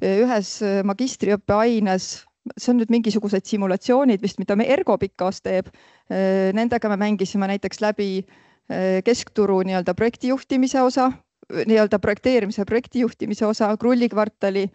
ühes magistriõppe aines, see on nüüd mingisugused simulatsioonid vist, mida me Ergopikkas teeb. Nendega me mängisime näiteks läbi keskturu nii-öelda projektijuhtimise osa, nii-öelda projekteerimise projektijuhtimise osa, Krulli kvartali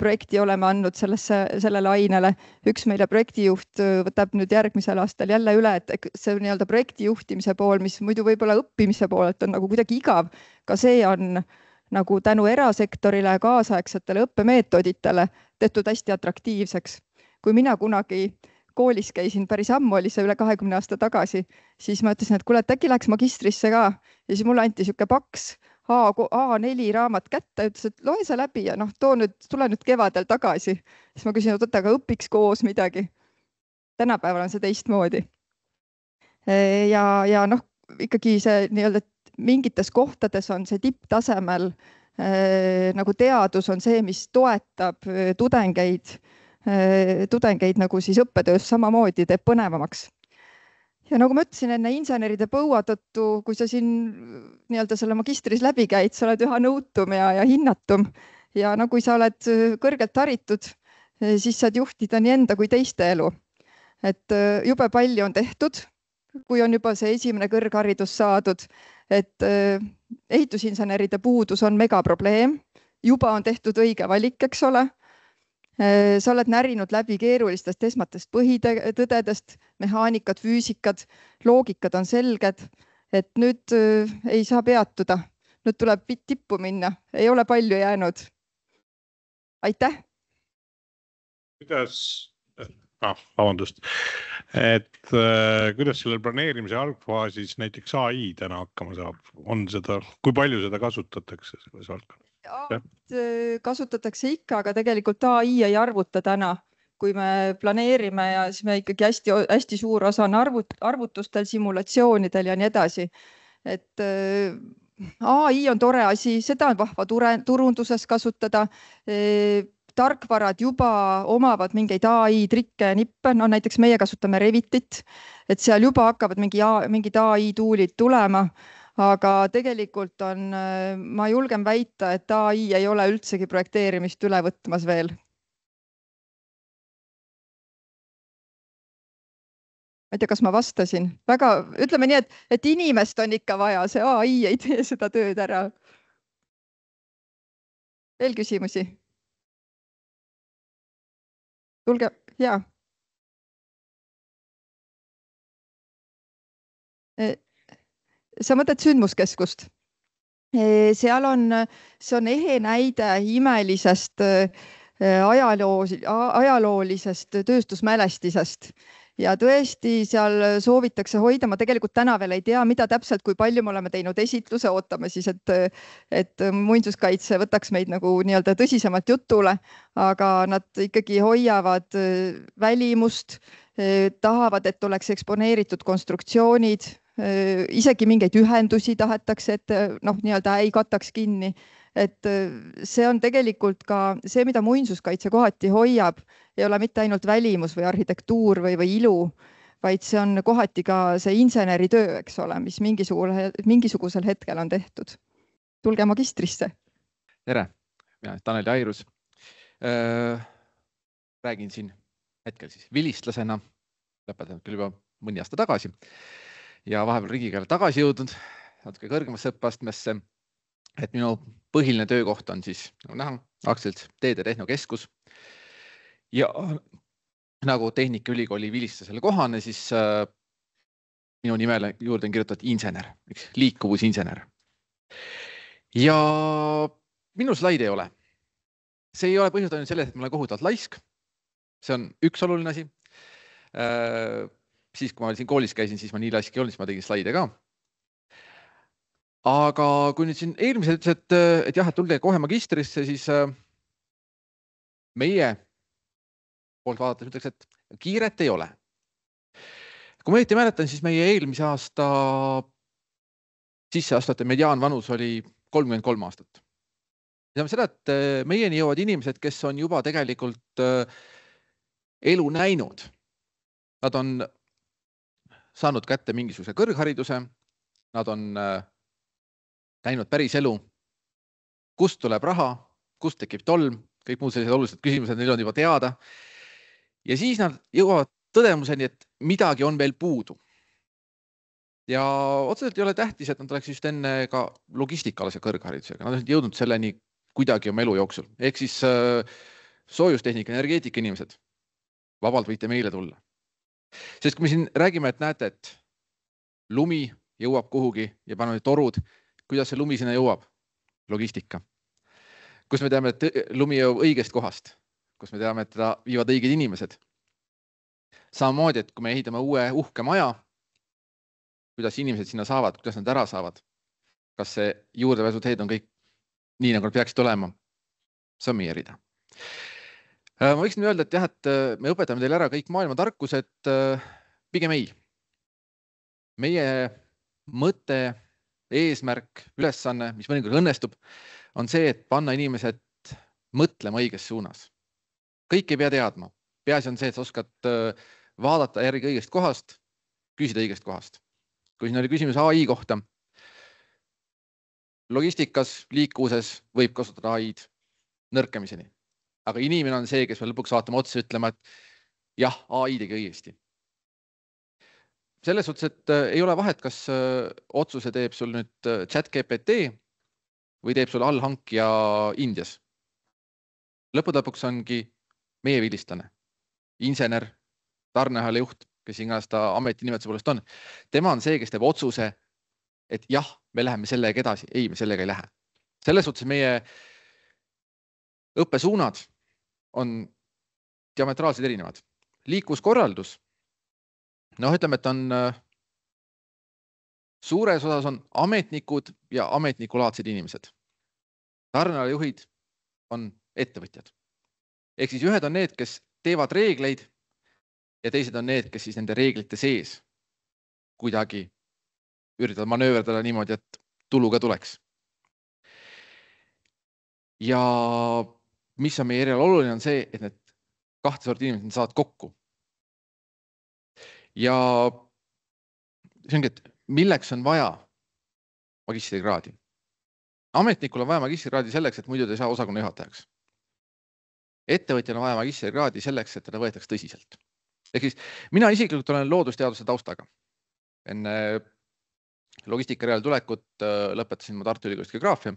projekti oleme andnud sellele ainele. Üks meile projektijuht võtab nüüd järgmisel aastal jälle üle, et see nii-öelda projektijuhtimise pool, mis muidu võib-olla õppimise poolelt on nagu kuidagi igav, ka see on nagu tänu erasektorile ja kaasaegsetele õppemeetoditele tehtud hästi atraktiivseks. Kui mina kunagi koolis käisin, päris ammu oli see üle 20 aasta tagasi, siis ma ütlesin, et kuule, et äkki läheks magistrisse ka. Ja siis mulle anti siuke paks A4 raamat kätte, ütles, et loe see läbi ja tule nüüd kevadel tagasi. Siis ma küsin, et aga õpiks koos midagi. Tänapäeval on see teistmoodi. Ja ikkagi see nii-öelda mingites kohtades on see tipptasemel nagu teadus on see, mis toetab tudengeid nagu siis õppetöös samamoodi teeb põnevamaks. Ja nagu ma ütlesin enne inseneride põua tõttu, kui sa siin nii-öelda selle magistris läbi käid, sa oled üha nõutum ja hinnatum. Ja kui sa oled kõrgelt haritud, siis saad juhtida nii enda kui teiste elu. Et jube palju on tehtud, kui on juba see esimene kõrgharidus saadud, et ehitusinseneride puudus on megaprobleem. Juba on tehtud õige valik, eks ole. Sa oled närinud läbi keerulistest esmatest põhitõdedest, mehaanikat, füüsikad, loogikad on selged, et nüüd ei saa peatuda. Nüüd tuleb tippu minna, ei ole palju jäänud. Aitäh! Vabandust. Kuidas sellel planeerimise algfaasis näiteks AI täna hakkama saab? Kui palju seda kasutatakse selles valdkonnas? Kasutatakse ikka, aga tegelikult AI ei arvuta täna, kui me planeerime ja siis me ikkagi hästi suur osa on arvutustel, simulatsioonidel ja nii edasi. Et AI on tore asi, seda on vahva turunduses kasutada. Tarkvarad juba omavad mingeid AI trikke ja nippe, näiteks meie kasutame Revitit, et seal juba hakkavad mingid AI tuulid tulema. Aga tegelikult ma julgen väita, et AI ei ole üldsegi projekteerimist üle võtmas veel. Ma ei tea, kas ma vastasin. Ütleme nii, et inimest on ikka vaja, see AI ei tee seda tööd ära. Veel küsimusi? Tulge, jaa. Sa mõtled sündmuskeskust. See on ehe näide imelisest ajaloolisest tööstusmälestisest. Ja tõesti, seal soovitakse hoida, ma tegelikult täna veel ei tea, mida täpselt, kui palju me oleme teinud esitluse, ootame siis, et muinsuskaitse võtaks meid nagu nii-öelda tõsisemalt jutule, aga nad ikkagi hoiavad välimust, tahavad, et oleks eksponeeritud konstruktsioonid, isegi mingeid ühendusi tahetakse, et nii-öelda ei kataks kinni. Et see on tegelikult ka see, mida muinsuskaitse kohati hoiab, ei ole mitte ainult välimus või arhitektuur või ilu, vaid see on kohati ka see inseneritöö, eks ole, mis mingisugusel hetkel on tehtud. Tulge magistrisse. Tere, mina olen Taneli Airus. Räägin siin hetkel siis vilistlasena, lõpetanud küll juba mõni aasta tagasi ja vahepeal riigikeele tagasi jõudnud natuke kõrgemasse õppeastmesse. Et minu põhiline töökoht on siis, nagu näha, aktsialt Teede Tehnokeskus. Ja nagu Tehnikaülikooli vilistlasele kohane, siis minu nimele juurde on kirjutatud insener, liikuvusinsener. Ja minu slaide ei ole. See ei ole põhjust ainult selles, et ma olen kohutavalt laisk. See on üks oluline asi. Siis, kui ma siin koolis käisin, siis ma nii lask ei olnud, siis ma tegin slaide ka. Aga kui nüüd siin eelmised ütles, et jah, et tulge kohe magistrisse, siis meie poolt vaadates ütleks, et kiiret ei ole. Kui ma õieti mäletan, siis meie eelmise aasta sisseastujate mediaanvanus oli 33 aastat. Tähendab seda, et meieni jõuavad inimesed, kes on juba tegelikult elu näinud. Nad on saanud kätte mingisuguse kõrghariduse, nad on näinud päris elu, kust tuleb raha, kust tekib tolm, kõik muud sellised olulised küsimused, neil on juba teada. Ja siis nad jõuavad tõdemuseni, et midagi on veel puudu. Ja otseselt ei ole tähtis, et nad oleks just enne ka logistikalase kõrgharidusega. Nad on jõudnud selleni kuidagi oma elu jooksul. Ehk siis soojustehnika, energeetika inimesed, vabalt võite meile tulla. Sest kui me siin räägime, et näete, et lumi jõuab kuhugi ja paneme torud, kuidas see lumi sinna jõuab? Logistika. Kus me teame, et lumi jõuab õigest kohast, kus me teame, et teda viivad õiged inimesed. Samamoodi, et kui me ehitame uue uhke maja, kuidas inimesed sinna saavad, kuidas nad ära saavad, kas see juurdepääsuteed on kõik nii, nagu nad peaksid olema, see on meie rida. Ma võiksin öelda, et jah, et me õpetame teile ära kõik maailma tarkused, pigem ei. Meie mõte, eesmärk, ülesanne, mis mõnikord õnnestub, on see, et panna inimesed mõtlema õiges suunas. Kõik ei pea teadma. Peaasi on see, et sa oskad vaadata järgi õigest kohast, küsida õigest kohast. Kui siin oli küsimus AI kohta, logistikas, liikuvuses võib kasutada AI-d nõrkemiseni. Aga inimene on see, kes me lõpuks vaatame otsa ütlema, et jah, AI tegi õigesti. Selles suhtes, et ei ole vahet, kas otsuse teeb sul nüüd ChatGPT või teeb sul allhankija Indias. Lõpuks ongi meie vilistlane, insener, tarneahela juht, kes iganes ta ametinimetuse poolest on. Tema on see, kes teeb otsuse, et jah, me läheme sellega edasi. Ei, me sellega ei lähe. Selles suhtes meie õppesuunad on diametraalselt erinevad. Liikluskorraldus, ütleme, et on suures osas on ametnikud ja ametnikulaadsed inimesed. Tarnealajuhid on ettevõtjad. Ehk siis ühed on need, kes teevad reegleid ja teised on need, kes siis nende reeglite sees kuidagi üritavad manööverdada niimoodi, et tulu ka tuleks. Ja mis on meie erial oluline on see, et need kahte sorti inimesed saavad kokku. Ja see ongi, et milleks on vaja magistrikraadi? Ametnikul on vaja magistrikraadi selleks, et muidu ta ei saa osakonna juhatajaks. Ettevõtjal on vaja magistrikraadi selleks, et teda võetaks tõsiselt. Ehk siis mina isiklikult olen loodusteaduse taustaga. Enne logistikareal tulekut lõpetasin ma Tartu Ülikoolis geograafia.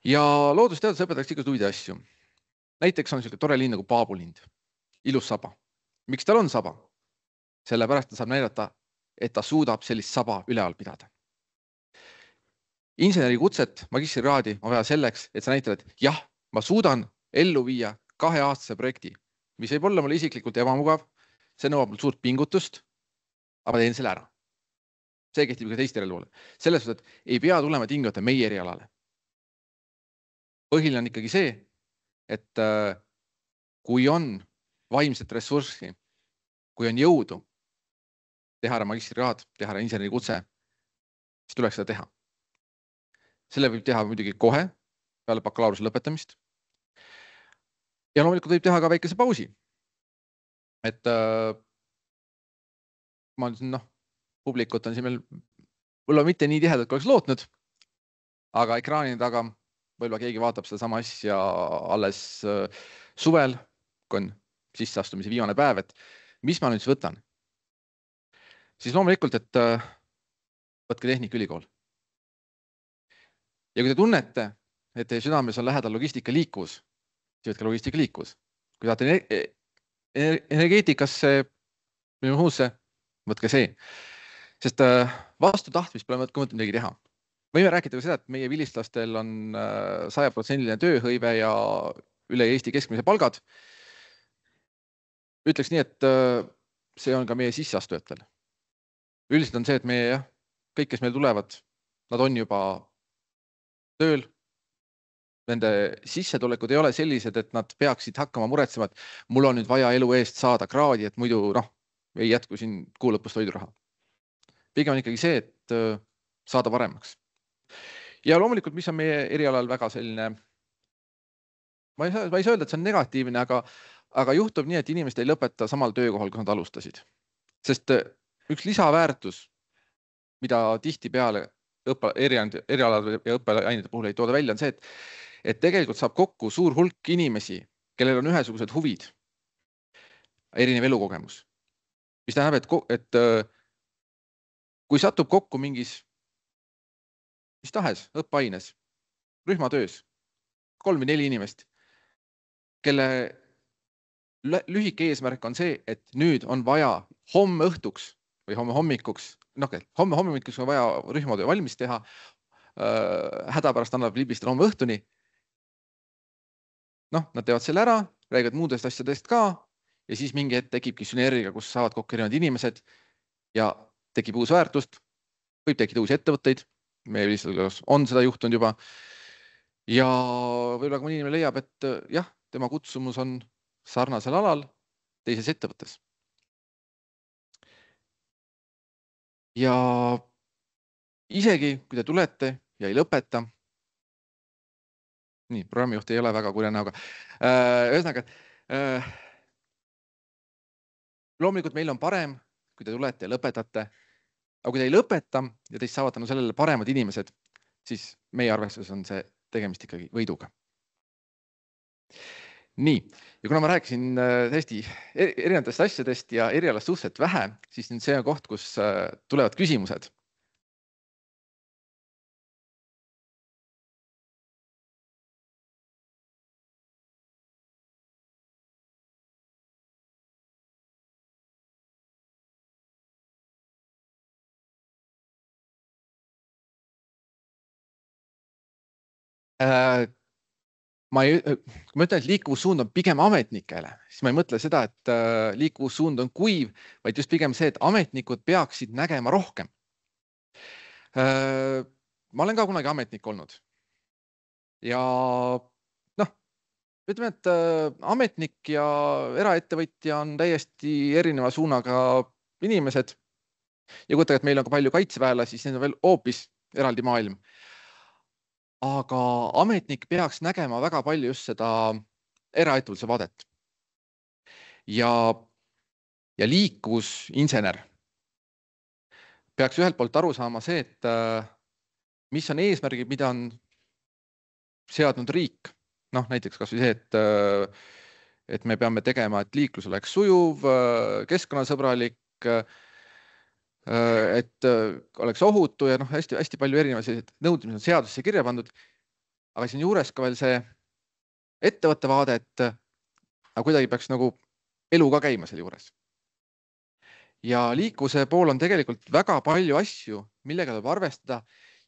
Ja loodusteadus õpetatakse igast huvide asju. Näiteks on selline tore linn nagu Paabulind, ilus saba. Miks tal on saba? Sellepärast ta saab näidata, et ta suudab sellist saba üleval pidada. Inseneri kutset, magistrikraadi on vaja selleks, et sa näitad, et jah, ma suudan ellu viia 2-aastase projekti, mis võib olla mulle isiklikult ebamugav, see nõuab mul suurt pingutust, aga ma teen selle ära. See kehtib ka teiste erialale. Selles suhtes, et ei pea tulema tingimata meie erialale. Põhiline on ikkagi see, et kui on vaimset ressurssi, kui on jõudu teha ära magistrikraad, teha ära inseneri kutse, siis tuleks seda teha. Selle võib teha muidugi kohe peale bakalaureuse lõpetamist. Ja loomulikult võib teha ka väikese pausi. Et ma olen publikut on siin meil võib-olla mitte nii tihedalt, kui oleks lootnud, aga ekraani taga võib-olla keegi vaatab seda sama asja alles suvel, kui on sisseastumise viimane päev, et mis ma nüüd siis võtan? Siis loomulikult, et võtke tehnikaülikool. Ja kui te tunnete, et teie südames on lähedal logistika liikuvus, siis võtke logistika liikuvus. Kui tahate energeetikasse või muusse, võtke see. Sest vastu tahtmist pole mõtet midagi teha. Võime rääkida ka seda, et meie vilistlastel on 100% tööhõive ja üle Eesti keskmise palgad. ütleks nii, et see on ka meie sisseastujatel. Üldiselt on see, et meie kõik, kes meil tulevad, nad on juba tööl. Nende sissetulekud ei ole sellised, et nad peaksid hakkama muretsema, et mul on nüüd vaja elu eest saada kraadi, et muidu ei jätku siin kuu lõpus toiduraha. Pigem on ikkagi see, et saada paremaks. Ja loomulikult, mis on meie erialal väga selline, ma ei saa öelda, et see on negatiivne, aga juhtub nii, et inimesed ei lõpeta samal töökohal, kus nad alustasid. Sest üks lisaväärtus, mida tihtipeale erialade ja õppeainete puhul ei tooda välja, on see, et tegelikult saab kokku suur hulk inimesi, kellel on ühesugused huvid, erinev elukogemus. Mis tähendab, et kui satub kokku mingis mis tahes õppeaines, rühmatöös, 3 või 4 inimest, kelle lühike eesmärk on see, et nüüd on vaja homme õhtuks või homme hommikuks, homme hommikuks on vaja rühmatöö valmis teha, hädapärast annab libistada homme õhtuni. Nad teevad selle ära, räägivad muudest asjadest ka ja siis mingi hetk tekibki sünergia, kus saavad kokku erinevad inimesed ja tekib uus väärtust, võib tekkida uusi ettevõtteid, meie lihtsalt on seda juhtunud juba ja võib-olla kui mõni inimene leiab, et jah, tema kutsumus on sarnasel alal teises ettevõttes. Ja isegi, kui te tulete ja ei lõpeta, nii, programmijuht ei ole väga kurja näoga. Ühesõnaga, loomulikult meil on parem, kui te tulete ja lõpetate, aga kui te ei lõpeta ja teist saavad tänu sellele paremad inimesed, siis meie arvestuses on see tegemist ikkagi võiduga. Nii, ja kuna ma rääkisin täiesti erinevatest asjadest ja erialast suhteliselt vähe, siis nüüd see on koht, kus tulevad küsimused. Kui ma ütlen, et liikuvussuund on pigem ametnikele, siis ma ei mõtle seda, et liikuvussuund on kuiv, vaid just pigem see, et ametnikud peaksid nägema rohkem. Ma olen ka kunagi ametnik olnud. Ja ütleme, et ametnik ja eraettevõtja on täiesti erineva suunaga inimesed. Ja kujutage, et meil on ka palju kaitseväelasi, siis need on veel hoopis eraldi maailm. Aga ametnik peaks nägema väga palju just seda eraettevõtluse vaadet. Ja liikuvusinsener peaks ühelt poolt aru saama see, et mis on eesmärgid, mida on seadnud riik. Näiteks kas või see, et me peame tegema, et liiklus oleks sujuv, keskkonnasõbralik, et oleks ohutu ja hästi palju erinevaid nõuded, mis on seadusesse kirja pandud. Aga siin juures ka veel see ettevõtte vaade, et kuidagi peaks nagu elu ka käima selle juures. Ja liikuvuse pool on tegelikult väga palju asju, millega tuleb arvestada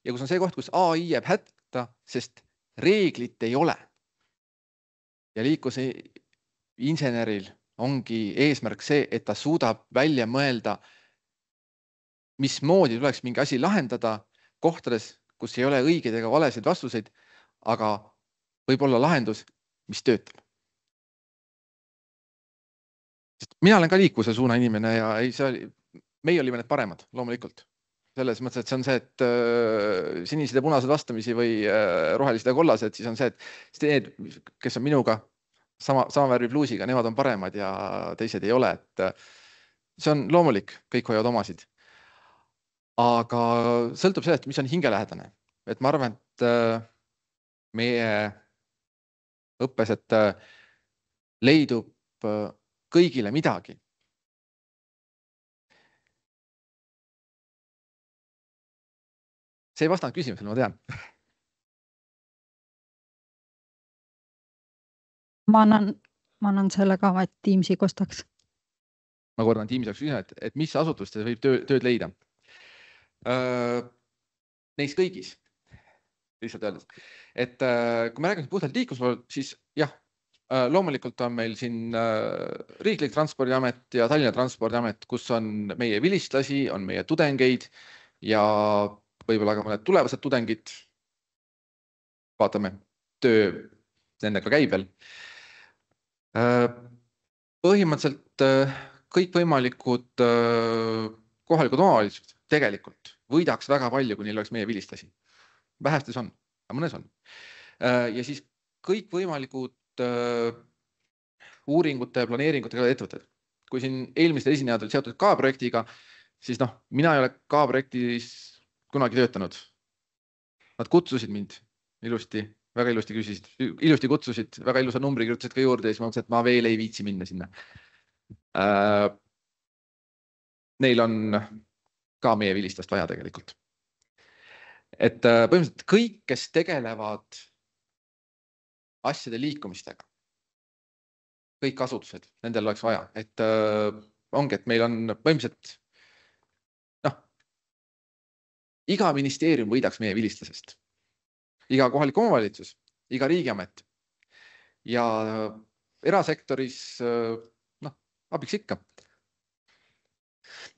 ja kus on see koht, kus AI jääb hätta, sest reeglit ei ole. Ja liikuvuse inseneril ongi eesmärk see, et ta suudab välja mõelda, mismoodi tuleks mingi asi lahendada kohtades, kus ei ole õigeid ega valesid vastuseid, aga võib olla lahendus, mis töötab. Mina olen ka liikuvuse suuna inimene ja meie olime need paremad, loomulikult. Selles mõttes, et see on see, et sinised ja punased vastamisi või rohelised ja kollased, siis on see, et need, kes on minuga sama värvi pluusiga, nemad on paremad ja teised ei ole. See on loomulik, kõik hoiavad omasid. Aga sõltub sellest, mis on hingelähedane. Et ma arvan, et meie õppes, et leidub kõigile midagi. See ei vastanud küsimusele, ma tean. Ma annan selle ka, et Teamsi kostaks. Ma kordan Teamsi jaoks küsin, et mis asutustes võib tööd leida? Neis kõigis, lihtsalt öeldes. Et kui me räägime puhtalt liikluspool, siis jah, loomulikult on meil siin Riiklik Transpordiamet ja Tallinna Transpordiamet, kus on meie vilistlasi, on meie tudengeid ja võib-olla ka mõned tulevased tudengid. Vaatame, töö nendega käib veel. Põhimõtteliselt kõikvõimalikud kohalikud omavalitsused tegelikult võidaks väga palju, kui neil oleks meie vilistlasi. Vähestes on, aga mõnes on. Ja siis kõikvõimalikud uuringute ja planeeringutega ettevõtted. Kui siin eelmised esinejad olid seotud K-projektiga, siis mina ei ole K-projektis kunagi töötanud. Nad kutsusid mind ilusti, väga ilusti küsisid, ilusti kutsusid, väga ilusa numbri kirjutasid ka juurde ja siis ma mõtlesin, et ma veel ei viitsi minna sinna. Neil on ka meie vilistlast vaja tegelikult. Et põhimõtteliselt kõik, kes tegelevad asjade liikumistega, kõik asutused, nendel oleks vaja, et ongi, et meil on põhimõtteliselt iga ministeerium võidaks meie vilistlasest, iga kohalik omavalitsus, iga riigiamet ja erasektoris abiks ikka.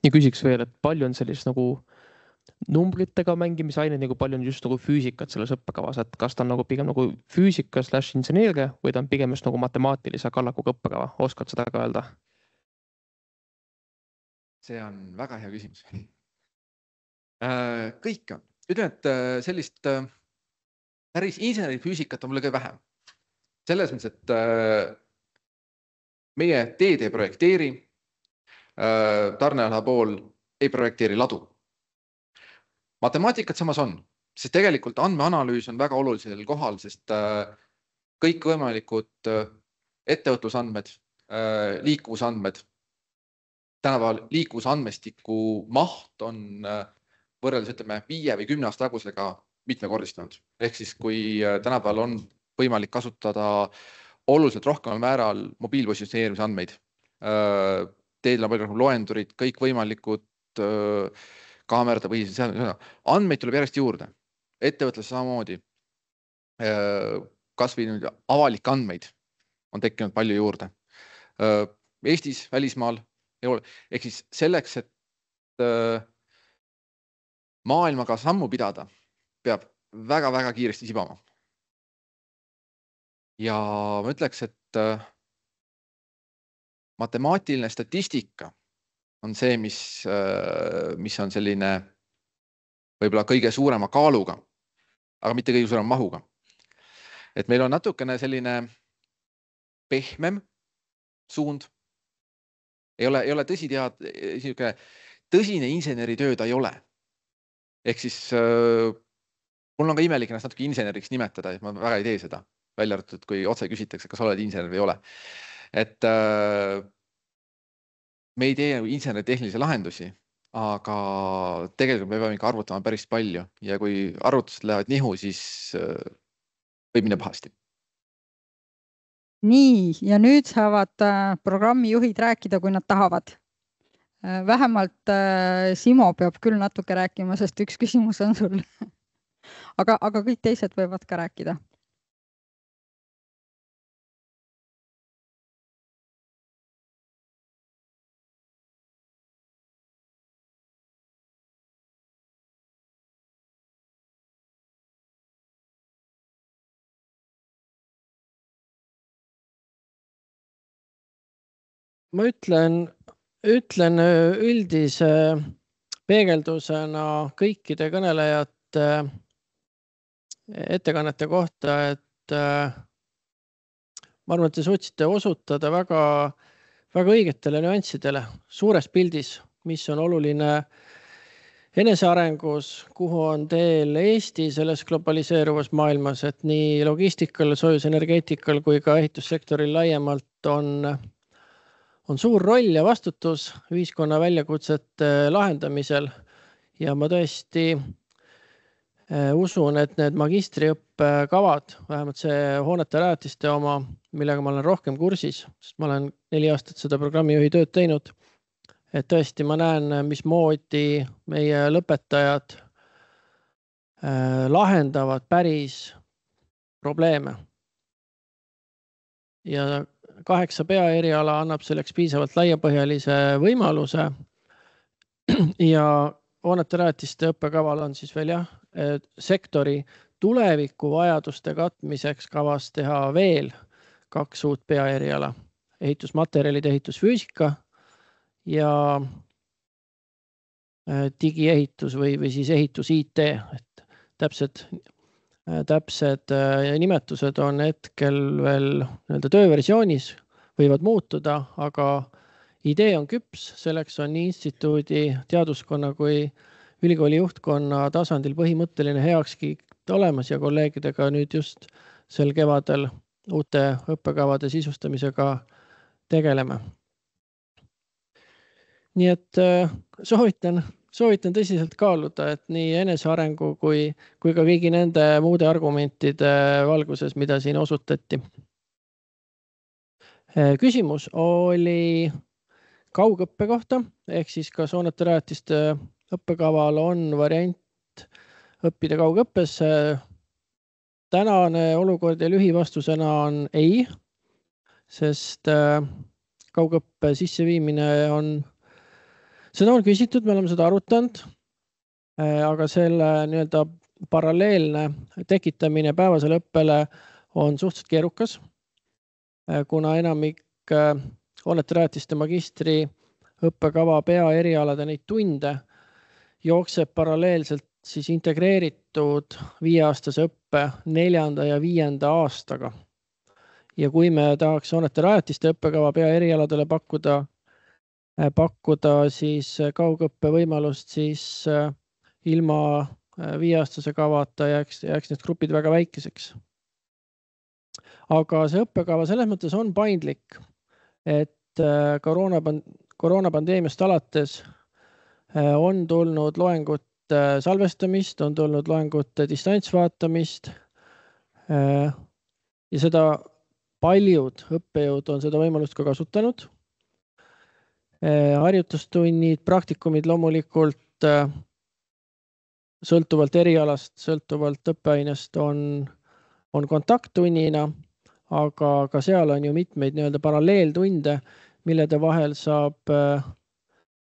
Ja küsiks veel, et palju on sellist nagu numbritega mängimisaineid, nagu palju on just nagu füüsikat selles õppekavas, et kas ta on nagu pigem nagu füüsika / inseneeria või ta on pigem just nagu matemaatilise kallakuga õppekava, oskad seda ka öelda? See on väga hea küsimus. Kõik on. Ütlen, et sellist päris insenerifüüsikat on mulle ka vähem. Selles mõttes, et meie teed ei projekteeri, tarneala pool ei projekteeri ladu. Matemaatikat samas on, sest tegelikult andmeanalüüs on väga olulisel kohal, sest kõik võimalikud ettevõtlusandmed, liikuvusandmed, tänapäeval liikuvusandmestiku maht on võrreldes 5 või 10 aasta tagusega mitmekordistunud. Ehk siis, kui tänapäeval on võimalik kasutada oluliselt rohkemal määral mobiilpositsioneerimise andmeid, teedel on palju rohkem loendurid, kõik võimalikud kaamerate põhised, andmeid tuleb järjest juurde, ettevõtlus samamoodi, kas või avalik andmeid on tekkinud palju juurde. Eestis, välismaal, ehk siis selleks, et maailmaga sammu pidada, peab väga-väga kiiresti sibama. Ja ma ütleks, et matemaatiline statistika on see, mis on selline võib-olla kõige suurema kaaluga, aga mitte kõige suurema mahuga. Et meil on natukene selline pehmem suund. Ei ole tõsine inseneritöö ta ei ole. Ehk siis mul on ka imelik ennast natuke inseneriks nimetada, et ma väga ei tee seda, välja arvatud, kui otse küsitakse, kas oled insener või ei ole. Et me ei tee inseneritehnilisi lahendusi, aga tegelikult me peame ikka arvutama päris palju ja kui arvutused lähevad nihu, siis võib minna pahasti. Nii, ja nüüd saavad programmijuhid rääkida, kui nad tahavad. Vähemalt Simo peab küll natuke rääkima, sest üks küsimus on sul. Aga kõik teised võivad ka rääkida. Ma ütlen üldise peegeldusena kõikide kõnelejate ettekannete kohta, et ma arvan, et te suutsite osutada väga õigetele nüanssidele suures pildis, mis on oluline enesearengus, kuhu on teel Eesti selles globaliseeruvas maailmas, et nii logistikal, soojusenergeetikal kui ka ehitussektoril laiemalt on suur roll ja vastutus ühiskonna väljakutsete lahendamisel ja ma tõesti usun, et need magistriõppekavad, vähemalt see hoonete rajatiste oma, millega ma olen rohkem kursis, sest ma olen 4 aastat seda programmijuhi tööd teinud, et tõesti ma näen, mismoodi meie lõpetajad lahendavad päris probleeme. ja 8 peaeriala annab selleks piisavalt laiapõhjalise võimaluse. Ja hooneterajatiste õppekaval on siis veel sektori tuleviku vajaduste katmiseks kavas teha veel 2 uut peaeriala, ehitusmaterjalid, ehitusfüüsika ja digiehitus või siis ehitus IT, et täpsed nimetused on hetkel veel tööversioonis, võivad muutuda, aga idee on küps, selleks on nii instituudi, teaduskonna kui ülikooli juhtkonna tasandil põhimõtteline heakskiit olemas ja kolleegidega nüüd just sel kevadel uute õppekavade sisustamisega tegeleme. Nii et soovitan tõsiselt kaaluda, et nii enesearengu kui ka kõigi nende muude argumentide valguses, mida siin osutati. Küsimus oli kaugõppe kohta, ehk siis kas hooneterajatiste õppekaval on variant õppida kaugõppes. Tänane olukord ja lühivastusena on ei, sest kaugõppe sisseviimine seda on küsitud, me oleme seda arutanud, aga selle paralleelne tekitamine päevasele õppele on suhteliselt keerukas, kuna enamik hooneterajatiste magistri õppekava peaerialade neid tunde jookseb paralleelselt siis integreeritud 5-aastase õppe 4. ja 5. aastaga. Ja kui me tahaks hooneterajatiste õppekava peaerialadele pakkuda siis kaugõppe võimalust, siis ilma 5-aastase kavata jääks need grupid väga väikeseks. Aga see õppekava selles mõttes on paindlik, et koroonapandeemiast alates on tulnud loengute salvestamist, on tulnud loengute distantsvaatamist ja seda paljud õppejõud on seda võimalust ka kasutanud. Harjutustunnid, praktikumid loomulikult sõltuvalt erialast, sõltuvalt õppeainest on kontakttunnina, aga ka seal on ju mitmeid paralleeltunde, millede vahel saab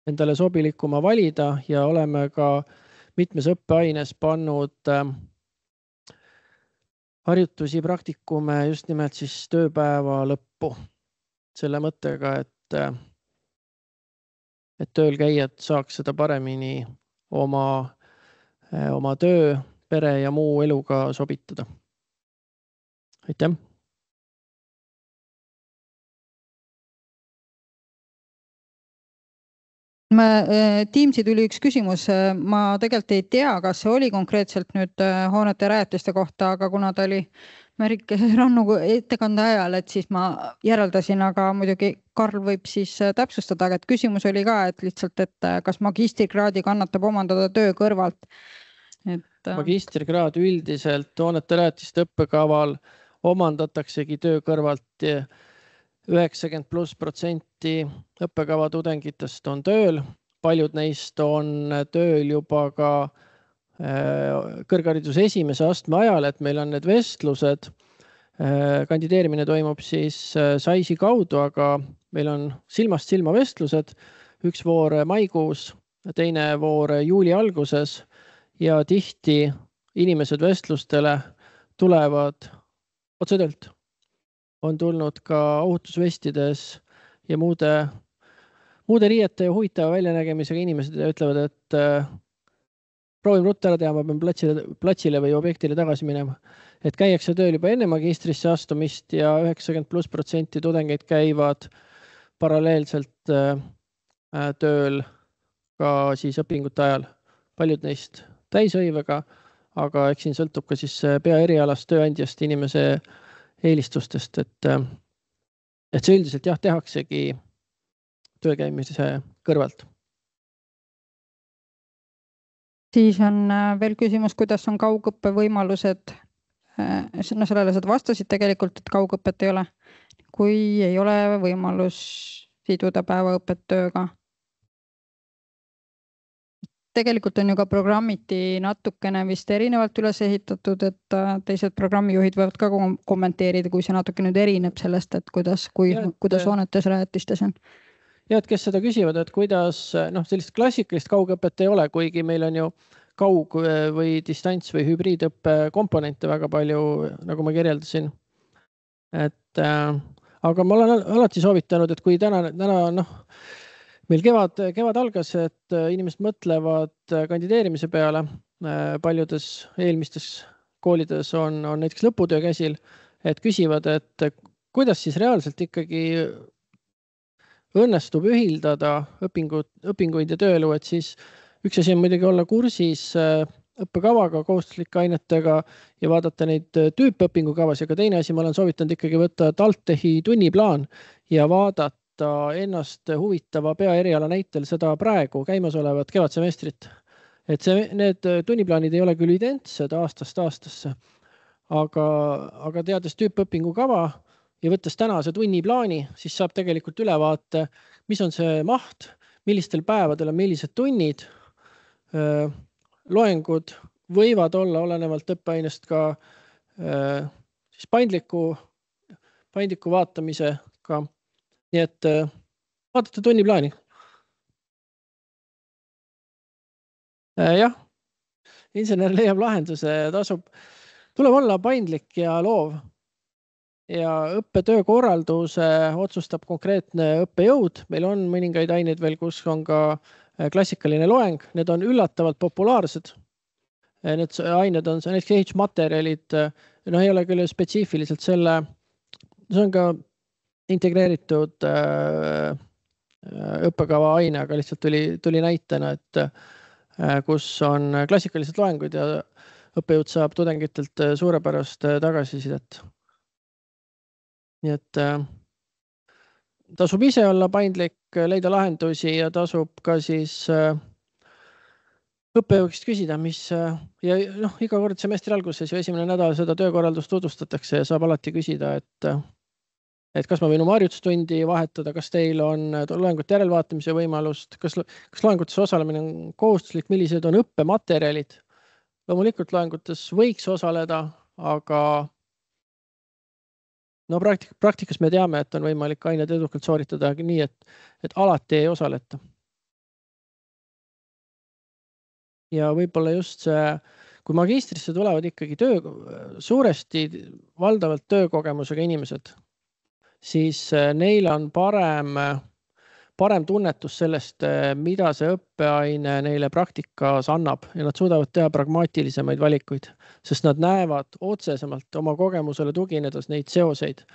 endale sobilikuma valida ja oleme ka mitmes õppeaines pannud harjutusi, praktikume just nimelt siis tööpäeva lõppu. Selle mõttega, et tööl käijad saaks seda paremini oma töö, pere ja muu eluga sobitada. Aitäh! Teamsi tuli üks küsimus, ma tegelikult ei tea, kas see oli konkreetselt nüüd hoonete rajatiste kohta, aga kuna ta oli Märik Rannu ettekande ajal, et siis ma järeldasin, aga muidugi Karl võib siis täpsustada, aga et küsimus oli ka, et lihtsalt, et kas magistrikraadi kannatab omandada töö kõrvalt. Magistrikraad üldiselt hoonete rajatiste õppekaval omandataksegi töö kõrvalt 90+% õppekava tudengitest on tööl. Paljud neist on tööl juba ka kõrghariduse esimese astme ajal, et meil on need vestlused. Kandideerimine toimub siis SAIS-i kaudu, aga meil on silmast silma vestlused. Üks voor maikuus, teine voor juuli alguses ja tihti inimesed vestlustele tulevad otsetöölt. On tulnud ka ohutusvestides ja muude riiete ja huvitava väljanägemisega inimesed ja ütlevad, et proovime ruttu ära teha, ma pean platsile või objektile tagasi minema. Et käiakse tööl juba enne magistrisse astumist ja 90+% tudengeid käivad paralleelselt tööl ka siis õpingute ajal. Paljud neist täishõivega, aga eks siin sõltub ka siis peaerialast tööandjast inimese eelistustest, et see üldiselt tehaksegi töökäimise kõrvalt. Siis on veel küsimus, kuidas on kaugõppe võimalused. Sellele sa vastasid tegelikult, et kaugõpet ei ole, kui ei ole võimalus siduda päevaõpet tööga. tegelikult on ju ka programmiti natukene vist erinevalt üles ehitatud, et teised programmijuhid võivad ka kommenteerida, kui see natuke nüüd erineb sellest, et kuidas hoonetes rajatistes on. Ja, et kes seda küsivad, et kuidas, sellist klassikalist kaugõpet ei ole, kuigi meil on ju kaug- või distants- või hübriidõppe komponente väga palju, nagu ma kirjeldasin. Aga ma olen alati soovitanud, et kui täna meil kevad algas, et inimesed mõtlevad kandideerimise peale, paljudes eelmistes koolides on näiteks lõputöö käsil, et küsivad, et kuidas siis reaalselt ikkagi õnnestub ühildada õpinguid ja tööelu, et siis üks asi on muidugi olla kursis õppekavaga, kohustuslike ainetega ja vaadata neid tüüpõpingukavas, aga teine asi, ma olen soovitanud ikkagi võtta TalTechi tunniplaan ja vaadata ennast huvitava peaeriala näitel seda praegu käimasolevat kevadsemestrit. Et need tunniplaanid ei ole küll identsed aastast aastasse, aga teades tüüpõpingukava ja võttes tänase tunniplaani, siis saab tegelikult ülevaate, mis on see maht, millistel päevadel on millised tunnid, loengud võivad olla olenevalt õppeainest ka siis paindliku vaatamisega. Nii et vaadata tunniplaani. Jah, insener leiab lahenduse, tuleb olla paindlik ja loov. Ja õppetöökorralduse otsustab konkreetne õppejõud. Meil on mõningaid aineid veel, kus on ka klassikaline loeng. Need on üllatavalt populaarsed. Need ained on näiteks ehitusmaterjalid, ei ole küll spetsiifiliselt see on ka integreeritud õppekava aine, aga lihtsalt tuli näitena, et kus on klassikalised loengud ja õppejõud saab tudengitelt suurepärast tagasisidet. Nii et tasub ise olla paindlik, leida lahendusi ja tasub ka siis õppejõudist küsida, ja iga kord semestri alguses ja esimene nädal seda töökorraldust tutvustatakse ja saab alati küsida, et kas ma võin oma harjutustundi vahetada, kas teil on loengute järelvaatamise võimalust, kas loengutes osalemine on kohustuslik, millised on õppematerjalid. Loomulikult loengutes võiks osaleda, aga praktikas me teame, et on võimalik ained edukalt sooritada nii, et alati ei osaleta. Ja võib-olla just see, kui magistrisse tulevad ikkagi suuresti valdavalt töökogemusega inimesed, siis neil on parem tunnetus sellest, mida see õppeaine neile praktikas annab ja nad suudavad teha pragmaatilisemaid valikuid, sest nad näevad otsesemalt oma kogemusele tuginedes neid seoseid.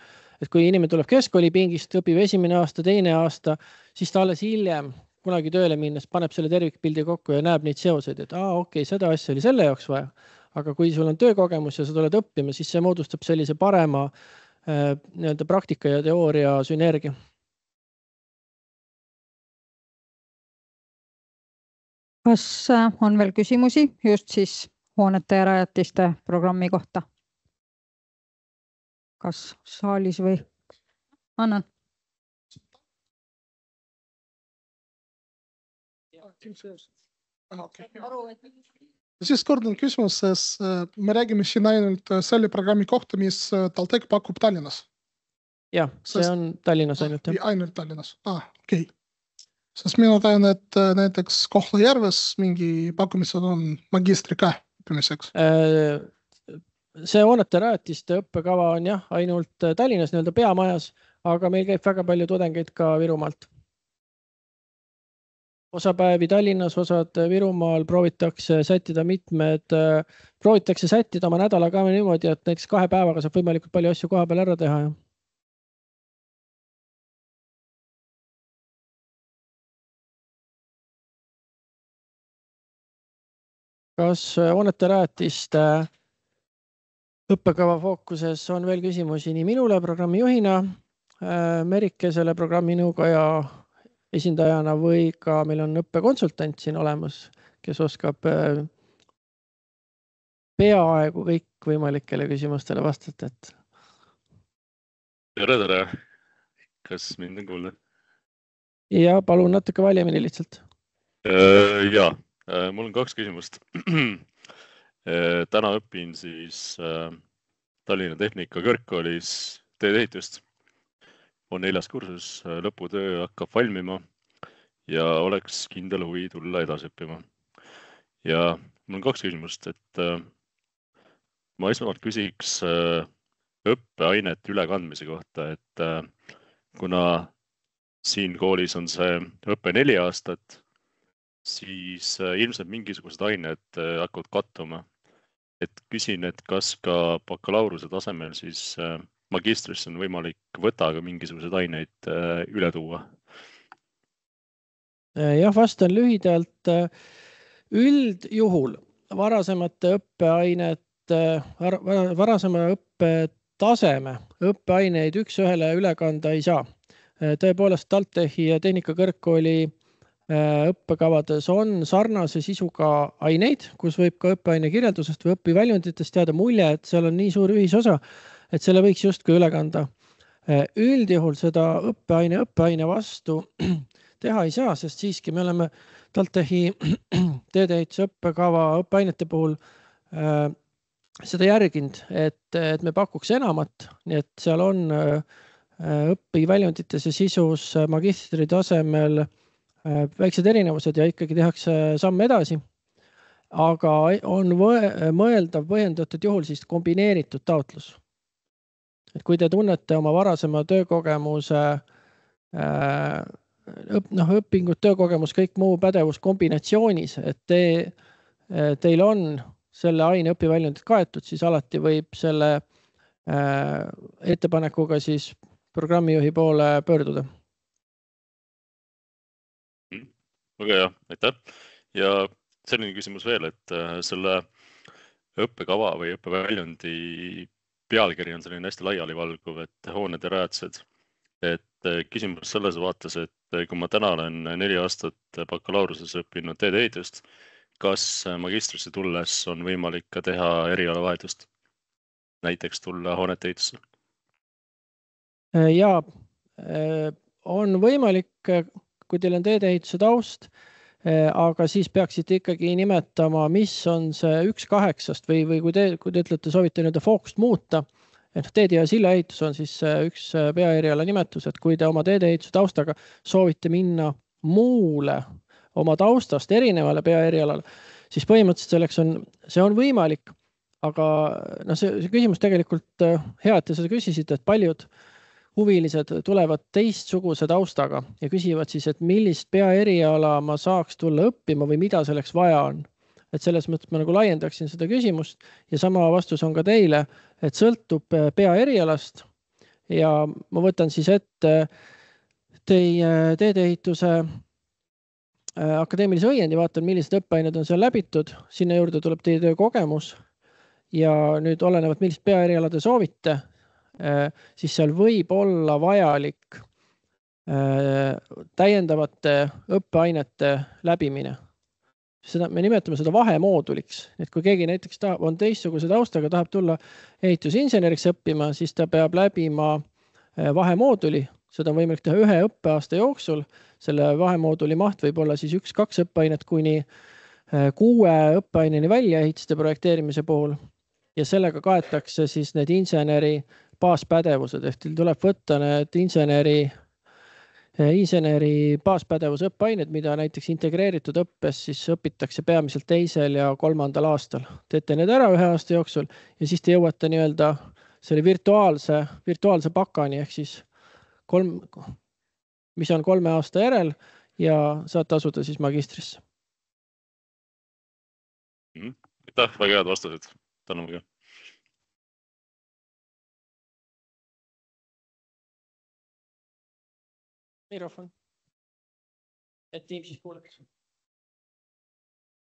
Et kui inimene tuleb keskkooli pingist, õpib esimene aasta, teine aasta, siis ta alles hiljem kunagi tööle minnes paneb selle tervikpildi kokku ja näeb neid seoseid, et okei, seda asja oli selle jaoks vaja. Aga kui sul on töökogemus ja sa tuled õppima, siis see moodustab sellise parema praktika ja teooria sünergia. Kas on veel küsimusi just siis hoonete ja rajatiste programmi kohta? Kas saalis või? Annan. Siis kordan küsimus, sest me räägime siin ainult selle programmi kohta, mis TalTech pakub Tallinnas. Jah, see on Tallinnas ainult. Ainult Tallinnas. Okei. Sest mina tean, et näiteks Kohtla-Järves mingi pakkumised on magistri ka õppimiseks. See hoonete rajatiste õppekava on jah, ainult Tallinnas nii-öelda peamajas, aga meil käib väga palju tudengeid ka Virumaalt. Osa päevi Tallinnas, osad Virumaal proovitakse sättida oma nädala ka niimoodi, et näiteks 2 päevaga saab võimalikult palju asju koha peal ära teha. Kas hoonete rajatiste õppekava fookuses on veel küsimusi nii minule programmijuhina, Merikesele programminõukoja esindajana või ka meil on õppekonsultant siin olemas, kes oskab peaaegu kõik võimalikele küsimustele vastata. Tere. Kas mind on kuulda? Ja palun natuke valjemini lihtsalt. Jaa, Mul on 2 küsimust. Täna õpin siis Tallinna Tehnika Kõrgkoolis teedeehitust. On 4. kursus, lõputöö hakkab valmima ja oleks kindel huvi tulla edasi õppima. Ja mul on 2 küsimust, et ma esmalt küsiks õppeainet ülekandmise kohta, et kuna siin koolis on see õppe 4 aastat, siis ilmselt mingisugused ained hakkavad kattuma. Et küsin, et kas ka bakalaureuse tasemel siis magistrisse on võimalik võtaga mingisugused aineid üle tuua? Jah, vastan lühidalt. Üldjuhul varasemate õppeainet, varasema õppetaseme õppeaineid üks-ühele üle kanda ei saa. Tõepoolest TalTechi ja Tehnikakõrgkooli õppekavades on sarnase sisuga aineid, kus võib ka õppeaine kirjeldusest või õpiväljunditest teada mulje, et seal on nii suur ühisosa, et selle võiks justkui üle kanda. Üldjuhul seda õppeaine vastu teha ei saa, sest siiski me oleme TalTechi teedeehituse õppekava õppeainete puhul seda järginud, et me pakuks enamat, nii et seal on õpiväljundites ja sisus magistri tasemel väiksed erinevused ja ikkagi tehakse samm edasi, aga on mõeldav põhjendatud juhul siis kombineeritud taotlus. Et kui te tunnete oma varasema töökogemuse, õpingud, töökogemus, kõik muu pädevus kombinatsioonis, et teil on selle aine õpiväljundid kaetud, siis alati võib selle ettepanekuga siis programmijuhi poole pöörduda. Väga hea, aitäh. Ja selline küsimus veel, et selle õppekava või õppeväljundi pealkiri on selline hästi laialivalguv, et hooned ja rajatised. Et küsimus selles vaates, et kui ma täna olen 4 aastat bakalaureses õppinud teedeehitust, kas magistrisse tulles on võimalik ka teha erialavahetust? Näiteks tulla hoonete ehitusse? Ja on võimalik, kui teil on teedeehituse taust, aga siis peaksite ikkagi nimetama, mis on see 1/8 või kui te ütlete, soovite fookust muuta, teed- ja sillaehitus on siis üks peaeriala nimetus, et kui te oma teedeehituse taustaga soovite minna muule oma taustast erinevale peaerialale, siis põhimõtteliselt see on võimalik, aga see küsimus tegelikult hea, et te seda küsisite, et paljud huvilised tulevad teistsuguse taustaga ja küsivad siis, et millist peaeriala ma saaks tulla õppima või mida selleks vaja on. Et selles mõttes ma nagu laiendaksin seda küsimust ja sama vastus on ka teile, et sõltub peaerialast ja ma võtan siis ette teie teedeehituse akadeemilise õiendi, vaatan, millised õppeained on seal läbitud, sinna juurde tuleb teie töökogemus ja nüüd olenevalt, millist peaeriala te soovite, siis seal võib olla vajalik täiendavate õppeainete läbimine. Me nimetame seda vahemooduliks, et kui keegi näiteks on teistsuguse taustaga, tahab tulla ehitusinseneriks õppima, siis ta peab läbima vahemooduli, seda on võimalik teha 1 õppeaasta jooksul, selle vahemooduli maht võib olla siis 1-2 õppeainet kuni 6 õppeaineni väljaehituste projekteerimise puhul ja sellega kaetakse siis need inseneri baaspädevused, ehk teil tuleb võtta need inseneri baaspädevuse õppeained, mida näiteks integreeritud õppes siis õpitakse peamiselt 2. ja 3. aastal. Teete need ära 1 aasta jooksul ja siis te jõuate nii-öelda selle virtuaalse pakani, ehk siis mis on 3 aasta järel ja saate asuda siis magistrisse. Aitäh, väga head vastused. Tänan väga. Mikrofon. Et tiim siis kuuleks.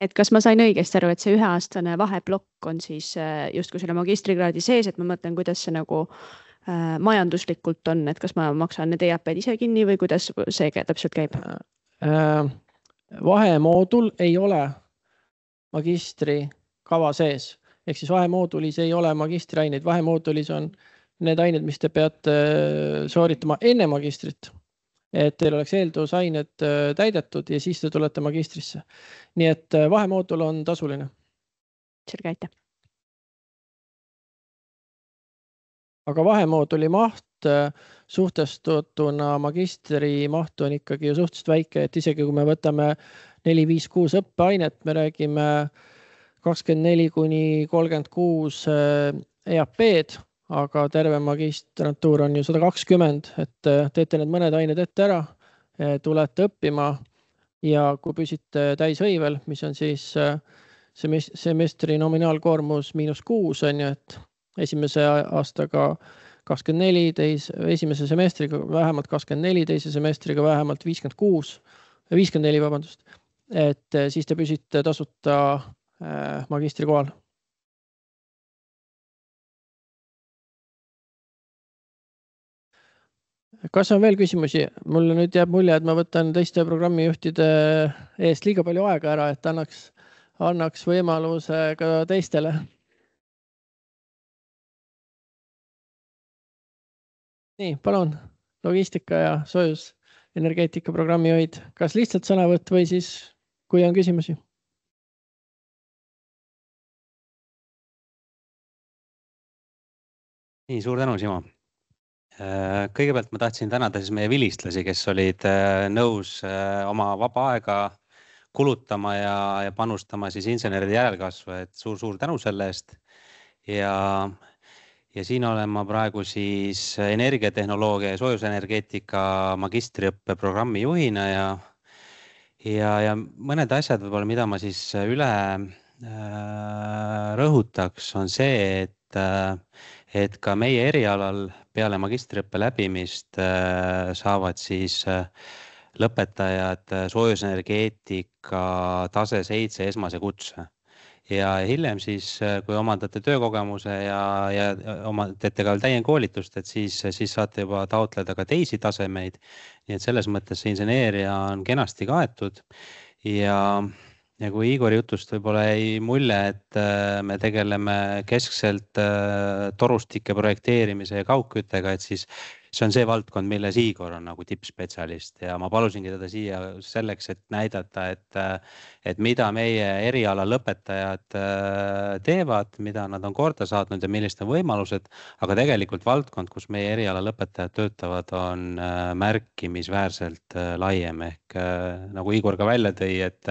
Et kas ma sain õigesti aru, et see 1-aastane vaheblokk on siis justkui selle magistrikraadi sees, et ma mõtlen, kuidas see nagu majanduslikult on, et kas ma maksan need EAP-d ise kinni või kuidas see täpselt käib? Vahemoodul ei ole magistri kava sees, ehk siis vahemoodulis ei ole magistriaineid. Vahemoodulis on need ained, mis te peate sooritama enne magistrit. et teil oleks eeldusained täidetud ja siis te tulete magistrisse. Nii et vahemoodul on tasuline. Selge, aitäh. Aga vahemooduli maht suhtestatuna magistri mahtu on ikkagi ju suhteliselt väike, et isegi kui me võtame 4-5-6 õppeainet, me räägime 24-36 EAP-d, aga terve magistrantuur on ju 120, et teete need mõned ained ette ära, tulete õppima ja kui püsite täishõivel, mis on siis semestri nominaalkoormus -6 on ju, et esimese aastaga 24, esimese semestriga vähemalt 24, teise semestriga vähemalt 54, vabandust, et siis te püsite tasuta magistri kohal. Kas on veel küsimusi? Mulle nüüd jääb mulje, et ma võtan teiste programmijuhtide eest liiga palju aega ära, et annaks võimaluse ka teistele. Nii, palun, logistika ja soojusenergeetika programmijuhid. Kas lihtsalt sõnavõtt või siis, kui on küsimusi? Nii, suur tänu, Simo. Kõigepealt ma tahtsin tänada siis meie vilistlasi, kes olid nõus oma vaba aega kulutama ja panustama siis inseneride järelkasvu, et suur tänu selle eest. Ja siin olen ma praegu siis energiatehnoloogia ja soojusenergeetika magistriõppe programmi juhina ja mõned asjad võib-olla, mida ma siis üle rõhutaks, on see, et ka meie erialal peale magistriõppe läbimist saavad siis lõpetajad soojusenergeetika tase 7 esmase kutse. Ja hiljem siis, kui omandate töökogemuse ja teete ka täienduskoolitust, et siis saate juba taotleda ka teisi tasemeid. Nii et selles mõttes see inseneeria on kenasti kaetud ja kui Igori jutust võib-olla jäi mulje, et me tegeleme keskselt torustike projekteerimise ja kaugküttega, et siis see on see valdkond, milles Igor on nagu tippspetsialist ja ma palusingi teda siia selleks, et näidata, et mida meie eriala lõpetajad teevad, mida nad on korda saatnud ja millised on võimalused, aga tegelikult valdkond, kus meie eriala lõpetajad töötavad, on märkimisväärselt laiem ehk nagu Igor ka välja tõi, et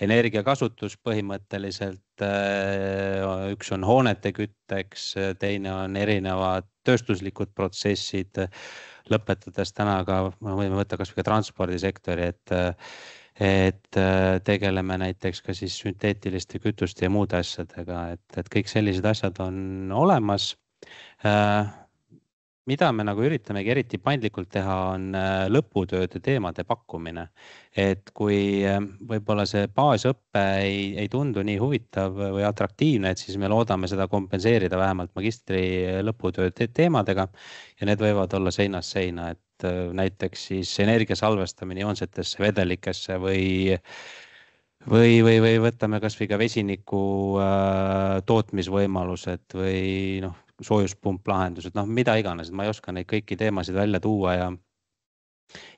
energiakasutus põhimõtteliselt üks on hoonete kütteks, teine on erinevad tööstuslikud protsessid, lõpetades täna ka, võime võtta kas või ka transpordisektori, et tegeleme näiteks ka siis sünteetiliste kütuste ja muude asjadega, et kõik sellised asjad on olemas. Mida me nagu üritamegi eriti paindlikult teha, on lõputööde teemade pakkumine. Et kui võib-olla see baasõppe ei tundu nii huvitav või atraktiivne, et siis me loodame seda kompenseerida vähemalt magistri lõputöö teemadega ja need võivad olla seinast seina, et näiteks siis energiasalvestamine joonsetesse vedelikesse või võtame kas või ka vesiniku tootmisvõimalused või soojuspumplahendused, mida iganes, ma ei oska neid kõiki teemasid välja tuua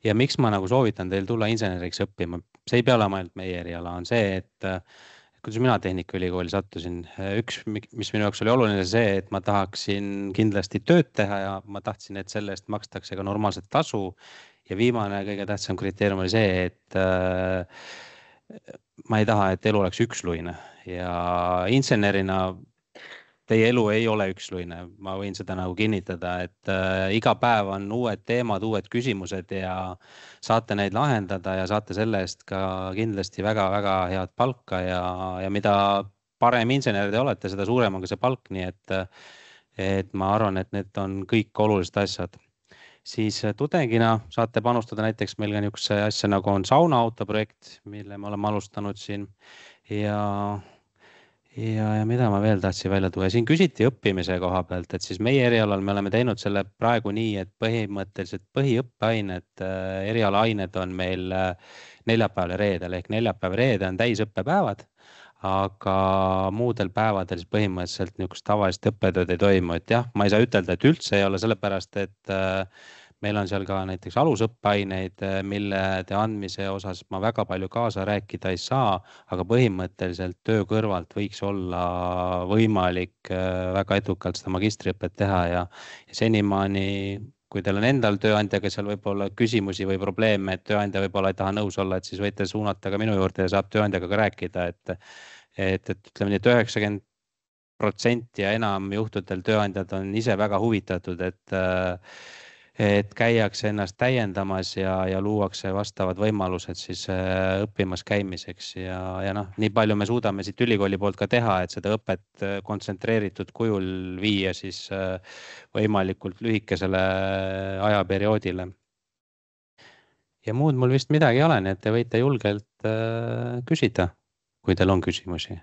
ja miks ma nagu soovitan teil tulla inseneriks õppima, see ei pea olema ainult meie eriala, on see, et kuidas mina Tehnikaülikooli sattusin, üks, mis minu jaoks oli oluline see, et ma tahaksin kindlasti tööd teha ja ma tahtsin, et selle eest makstakse ka normaalset tasu ja viimane kõige tähtsam kriteerium oli see, et ma ei taha, et elu oleks üksluine ja insenerina teie elu ei ole üksluine, ma võin seda nagu kinnitada, et iga päev on uued teemad, uued küsimused ja saate neid lahendada ja saate selle eest ka kindlasti väga-väga head palka ja mida parem insener te olete, seda suurem on ka see palk, nii et ma arvan, et need on kõik olulised asjad. Siis tudengina saate panustada näiteks meil ka niisuguse asja nagu on saunaauto projekt, mille me oleme alustanud siin ja mida ma veel tahtsin välja tuua. Siin küsiti õppimise koha pealt, et siis meie erialal me oleme teinud selle praegu nii, et põhimõtteliselt põhiõppeained, erialaained on meil neljapäeval ja reedel ehk neljapäev ja reede on täisõppepäevad, aga muudel päevadel siis põhimõtteliselt niisugust tavalist õppetööd ei toimu, et jah, ma ei saa ütelda, et üldse ei ole sellepärast, et meil on seal ka näiteks alusõppeaineid, millede andmise osas ma väga palju kaasa rääkida ei saa, aga põhimõtteliselt töö kõrvalt võiks olla võimalik väga edukalt seda magistriõpet teha ja senimaani, kui teil on endal tööandjaga seal võib-olla küsimusi või probleeme, et tööandja võib-olla ei taha nõus olla, et siis võite suunata ka minu juurde ja saab tööandjaga ka rääkida, et ütleme nii, et 90% ja enam juhtudel tööandjad on ise väga huvitatud, et käiakse ennast täiendamas ja luuakse vastavad võimalused siis õppimas käimiseks ja noh, nii palju me suudame siit ülikooli poolt ka teha, et seda õpet kontsentreeritud kujul viia siis võimalikult lühikesele ajaperioodile. Ja muud mul vist midagi ei ole, nii et te võite julgelt küsida, kui teil on küsimusi.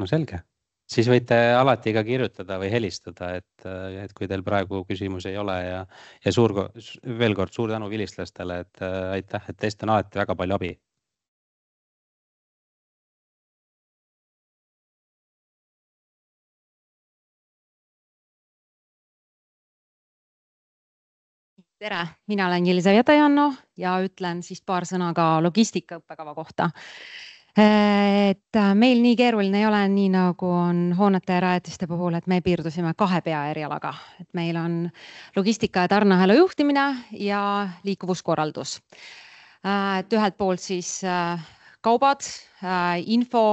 No selge. Siis võite alati ka kirjutada või helistada, et kui teil praegu küsimusi ei ole ja veel kord suur tänu vilistlastele, et aitäh, et teist on alati väga palju abi. Tere, mina olen Jelisaveta Janno ja ütlen siis paar sõna ka logistika õppekava kohta. Et meil nii keeruline ei ole, nii nagu on hoonete ja rajatiste puhul, et me piirdusime 2 peaerialaga. Et meil on logistika ja tarneahela juhtimine ja liikuvuskorraldus. Et ühelt poolt siis kaubad, info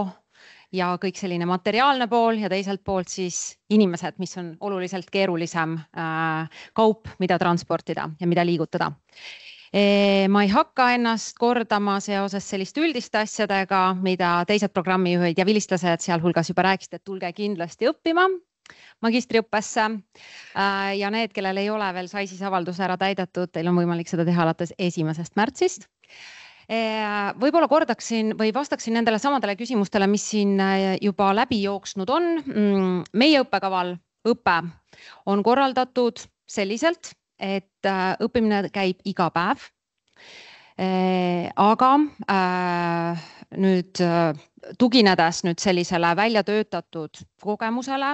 ja kõik selline materiaalne pool ja teiselt poolt siis inimesed, mis on oluliselt keerulisem kaup, mida transportida ja mida liigutada. Ma ei hakka ennast kordama seoses selliste üldiste asjadega, mida teised programmijuhid ja vilistlased sealhulgas juba rääkisid, et tulge kindlasti õppima magistriõppesse ja need, kellel ei ole veel sai siis avalduse ära täidetud, teil on võimalik seda teha alates 1. märtsist. Võib-olla kordaksin või vastaksin nendele samadele küsimustele, mis siin juba läbi jooksnud on. Meie õppekaval õpe on korraldatud selliselt, et õppimine käib iga päev. Aga nüüd tuginedes nüüd sellisele välja töötatud kogemusele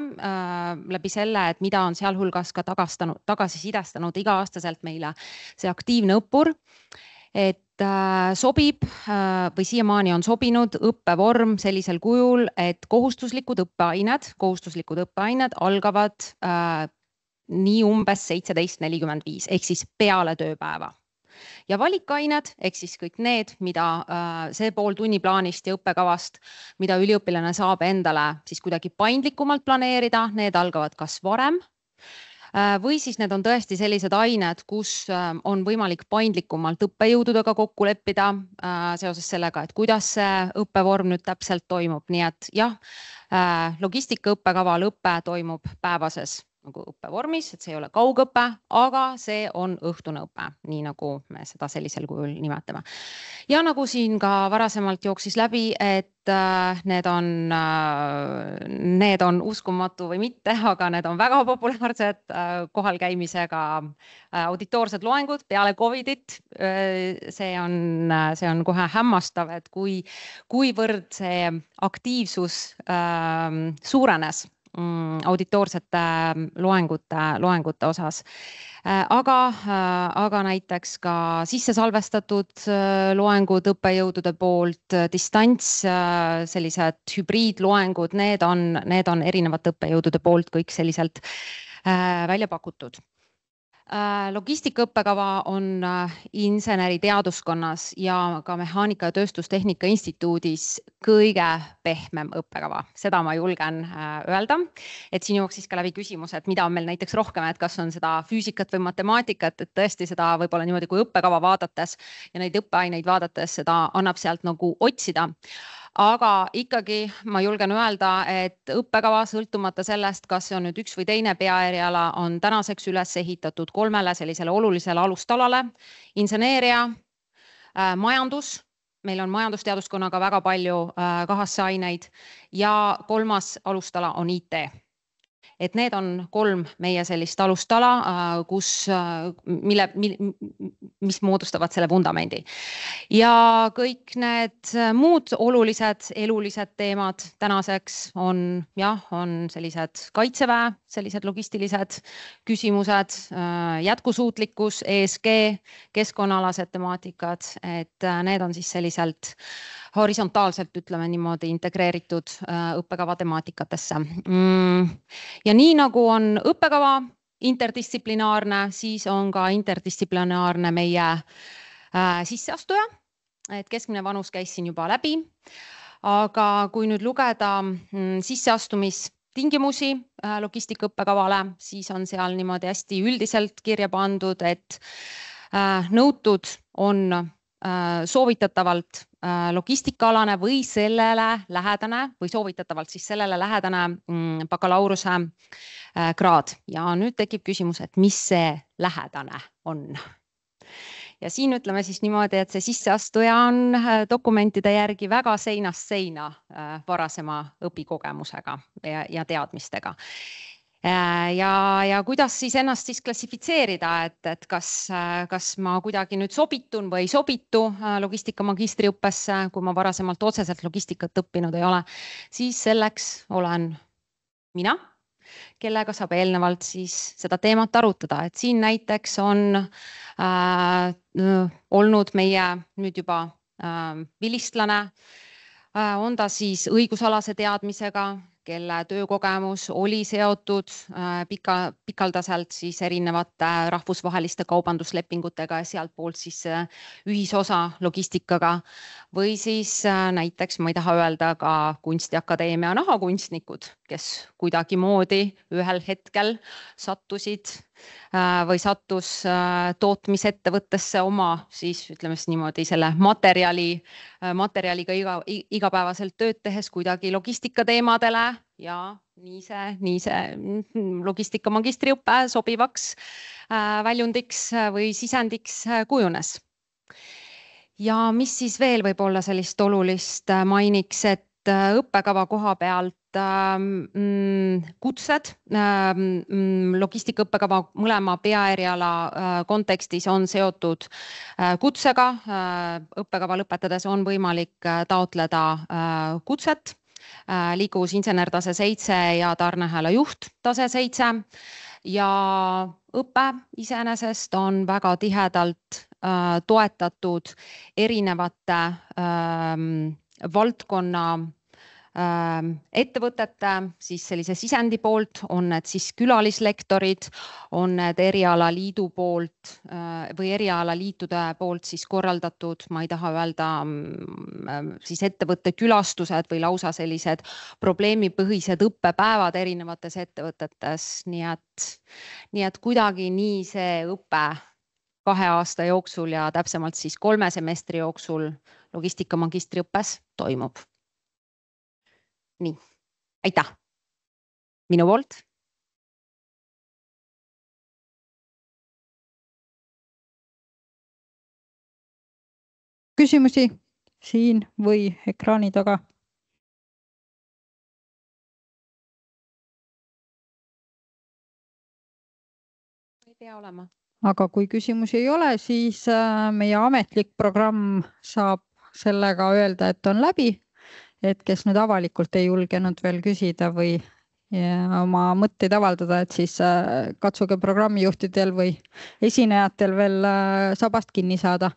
läbi selle, et mida on sealhulgas ka tagasisidestanud iga-aastaselt meile see aktiivne õppur, et sobib või siiamaani on sobinud õppevorm sellisel kujul, et kohustuslikud õppeained algavad nii umbes 17:45 ehk siis peale tööpäeva. Ja valikained ehk siis kõik need, mida see pool tunniplaanist ja õppekavast, mida üliõpilane saab endale siis kuidagi paindlikumalt planeerida, need algavad kas varem või siis need on tõesti sellised ained, kus on võimalik paindlikumalt õppejõududega kokku leppida seoses sellega, et kuidas see õppevorm nüüd täpselt toimub. Nii et jah, logistika õppekaval õpe toimub päevases nagu õppevormis, et see ei ole kaugõpe, aga see on õhtune õpe, nii nagu me seda sellisel kujul nimetame. Ja nagu siin ka varasemalt jooksis läbi, et need on uskumatu või mitte, aga need on väga populaarsed kohalkäimisega auditoorsed loengud peale Covidit. See on kohe hämmastav, et kuivõrd see aktiivsus suurenes auditoorsete loengute osas. Aga näiteks ka sisse salvestatud loengud õppejõudude poolt, distants, sellised hübriidloengud, need on erinevate õppejõudude poolt kõik selliselt välja pakutud. Logistika õppekava on inseneriteaduskonnas ja ka Mehaanika ja Tööstustehnika Instituudis kõige pehmem õppekava. Seda ma julgen öelda, et siin jooksis ka läbi küsimus, et mida on meil näiteks rohkem, et kas on seda füüsikat või matemaatikat, et tõesti seda võib-olla niimoodi kui õppekava vaadates ja neid õppeaineid vaadates seda annab sealt nagu otsida. Aga ikkagi ma julgen öelda, et õppekava sõltumata sellest, kas see on nüüd üks või teine peaeriala, on tänaseks üles ehitatud 3 sellisele olulisele alustalale. Inseneeria, majandus, meil on majandusteaduskonnaga väga palju kahasse aineid ja 3. alustala on IT. et need on 3 meie sellist alustala, mis moodustavad selle vundamendi. Ja kõik need muud olulised elulised teemad tänaseks on sellised kaitseväe, sellised logistilised küsimused, jätkusuutlikkus, ESG, keskkonnaalased temaatikad, et need on siis selliselt horisontaalselt, ütleme niimoodi, integreeritud õppekava temaatikatesse. Ja nii nagu on õppekava interdistsiplinaarne, siis on ka interdistsiplinaarne meie sisseastuja, et keskmine vanus käis siin juba läbi. Aga kui nüüd lugeda sisseastumistingimusi logistikaõppekavale, siis on seal niimoodi hästi üldiselt kirja pandud, et nõutud on soovitatavalt logistikaalane või sellele lähedane või soovitatavalt siis sellele lähedane bakalaureuse kraad. Ja nüüd tekib küsimus, et mis see lähedane on? Ja siin ütleme siis niimoodi, et see sisseastuja on dokumentide järgi väga seinast seina varasema õpikogemusega ja teadmistega. Ja kuidas siis ennast siis klassifitseerida, et kas ma kuidagi nüüd sobitun või ei sobitu logistika magistriõppesse, kui ma varasemalt otseselt logistikat õppinud ei ole, siis selleks olen mina, kellega saab eelnevalt siis seda teemat arutada. Et siin näiteks on olnud meie nüüd juba vilistlane, on ta siis õigusalase teadmisega, kelle töökogemus oli seotud pikaldaselt siis erinevate rahvusvaheliste kaubanduslepingutega ja sealt poolt siis ühisosa logistikaga või siis näiteks, ma ei taha öelda, ka Kunstiakadeemia nahakunstnikud, kes kuidagimoodi ühel hetkel sattusid või sattus tootmisettevõttesse oma siis ütleme niimoodi selle materjaliga igapäevaselt tööd tehes kuidagi logistika teemadele ja nii see logistika magistriõppe sobivaks väljundiks või sisendiks kujunes. Ja mis siis veel võib olla sellist olulist mainiks, et õppekava koha pealt kutsed, logistikaõppekava mõlema peaeriala kontekstis on seotud kutsega. Õppekava lõpetades on võimalik taotleda kutset, liikuvusinsener tase 7 ja tarneahela juht tase 7 ja õpe iseenesest on väga tihedalt toetatud erinevate valdkonna ettevõtete siis sellise sisendi poolt, on need siis külalislektorid, on need erialaliidu poolt või erialaliitude poolt siis korraldatud, ma ei taha öelda siis ettevõtte külastused või lausa sellised probleemipõhised õppepäevad erinevates ettevõtetes, nii et kuidagi nii see õpe 2 aasta jooksul ja täpsemalt siis 3 semestri jooksul logistika magistriõppes toimub. Nii, aitäh minu poolt. Küsimusi siin või ekraani taga? Ei pea olema. Aga kui küsimusi ei ole, siis meie ametlik programm saab sellega öelda, et on läbi. Et kes nüüd avalikult ei julgenud veel küsida või oma mõtteid avaldada, et siis katsuge programmijuhtidel või esinejatel veel sabast kinni saada.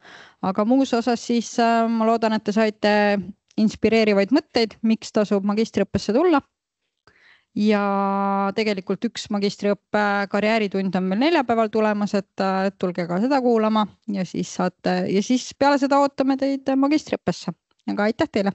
Aga muus osas siis ma loodan, et te saite inspireerivaid mõtteid, miks tasub magistriõppesse tulla. Ja tegelikult üks magistriõppe karjääritund on meil neljapäeval tulemas, et tulge ka seda kuulama ja siis peale seda ootame teid magistriõppesse. Aga aitäh teile!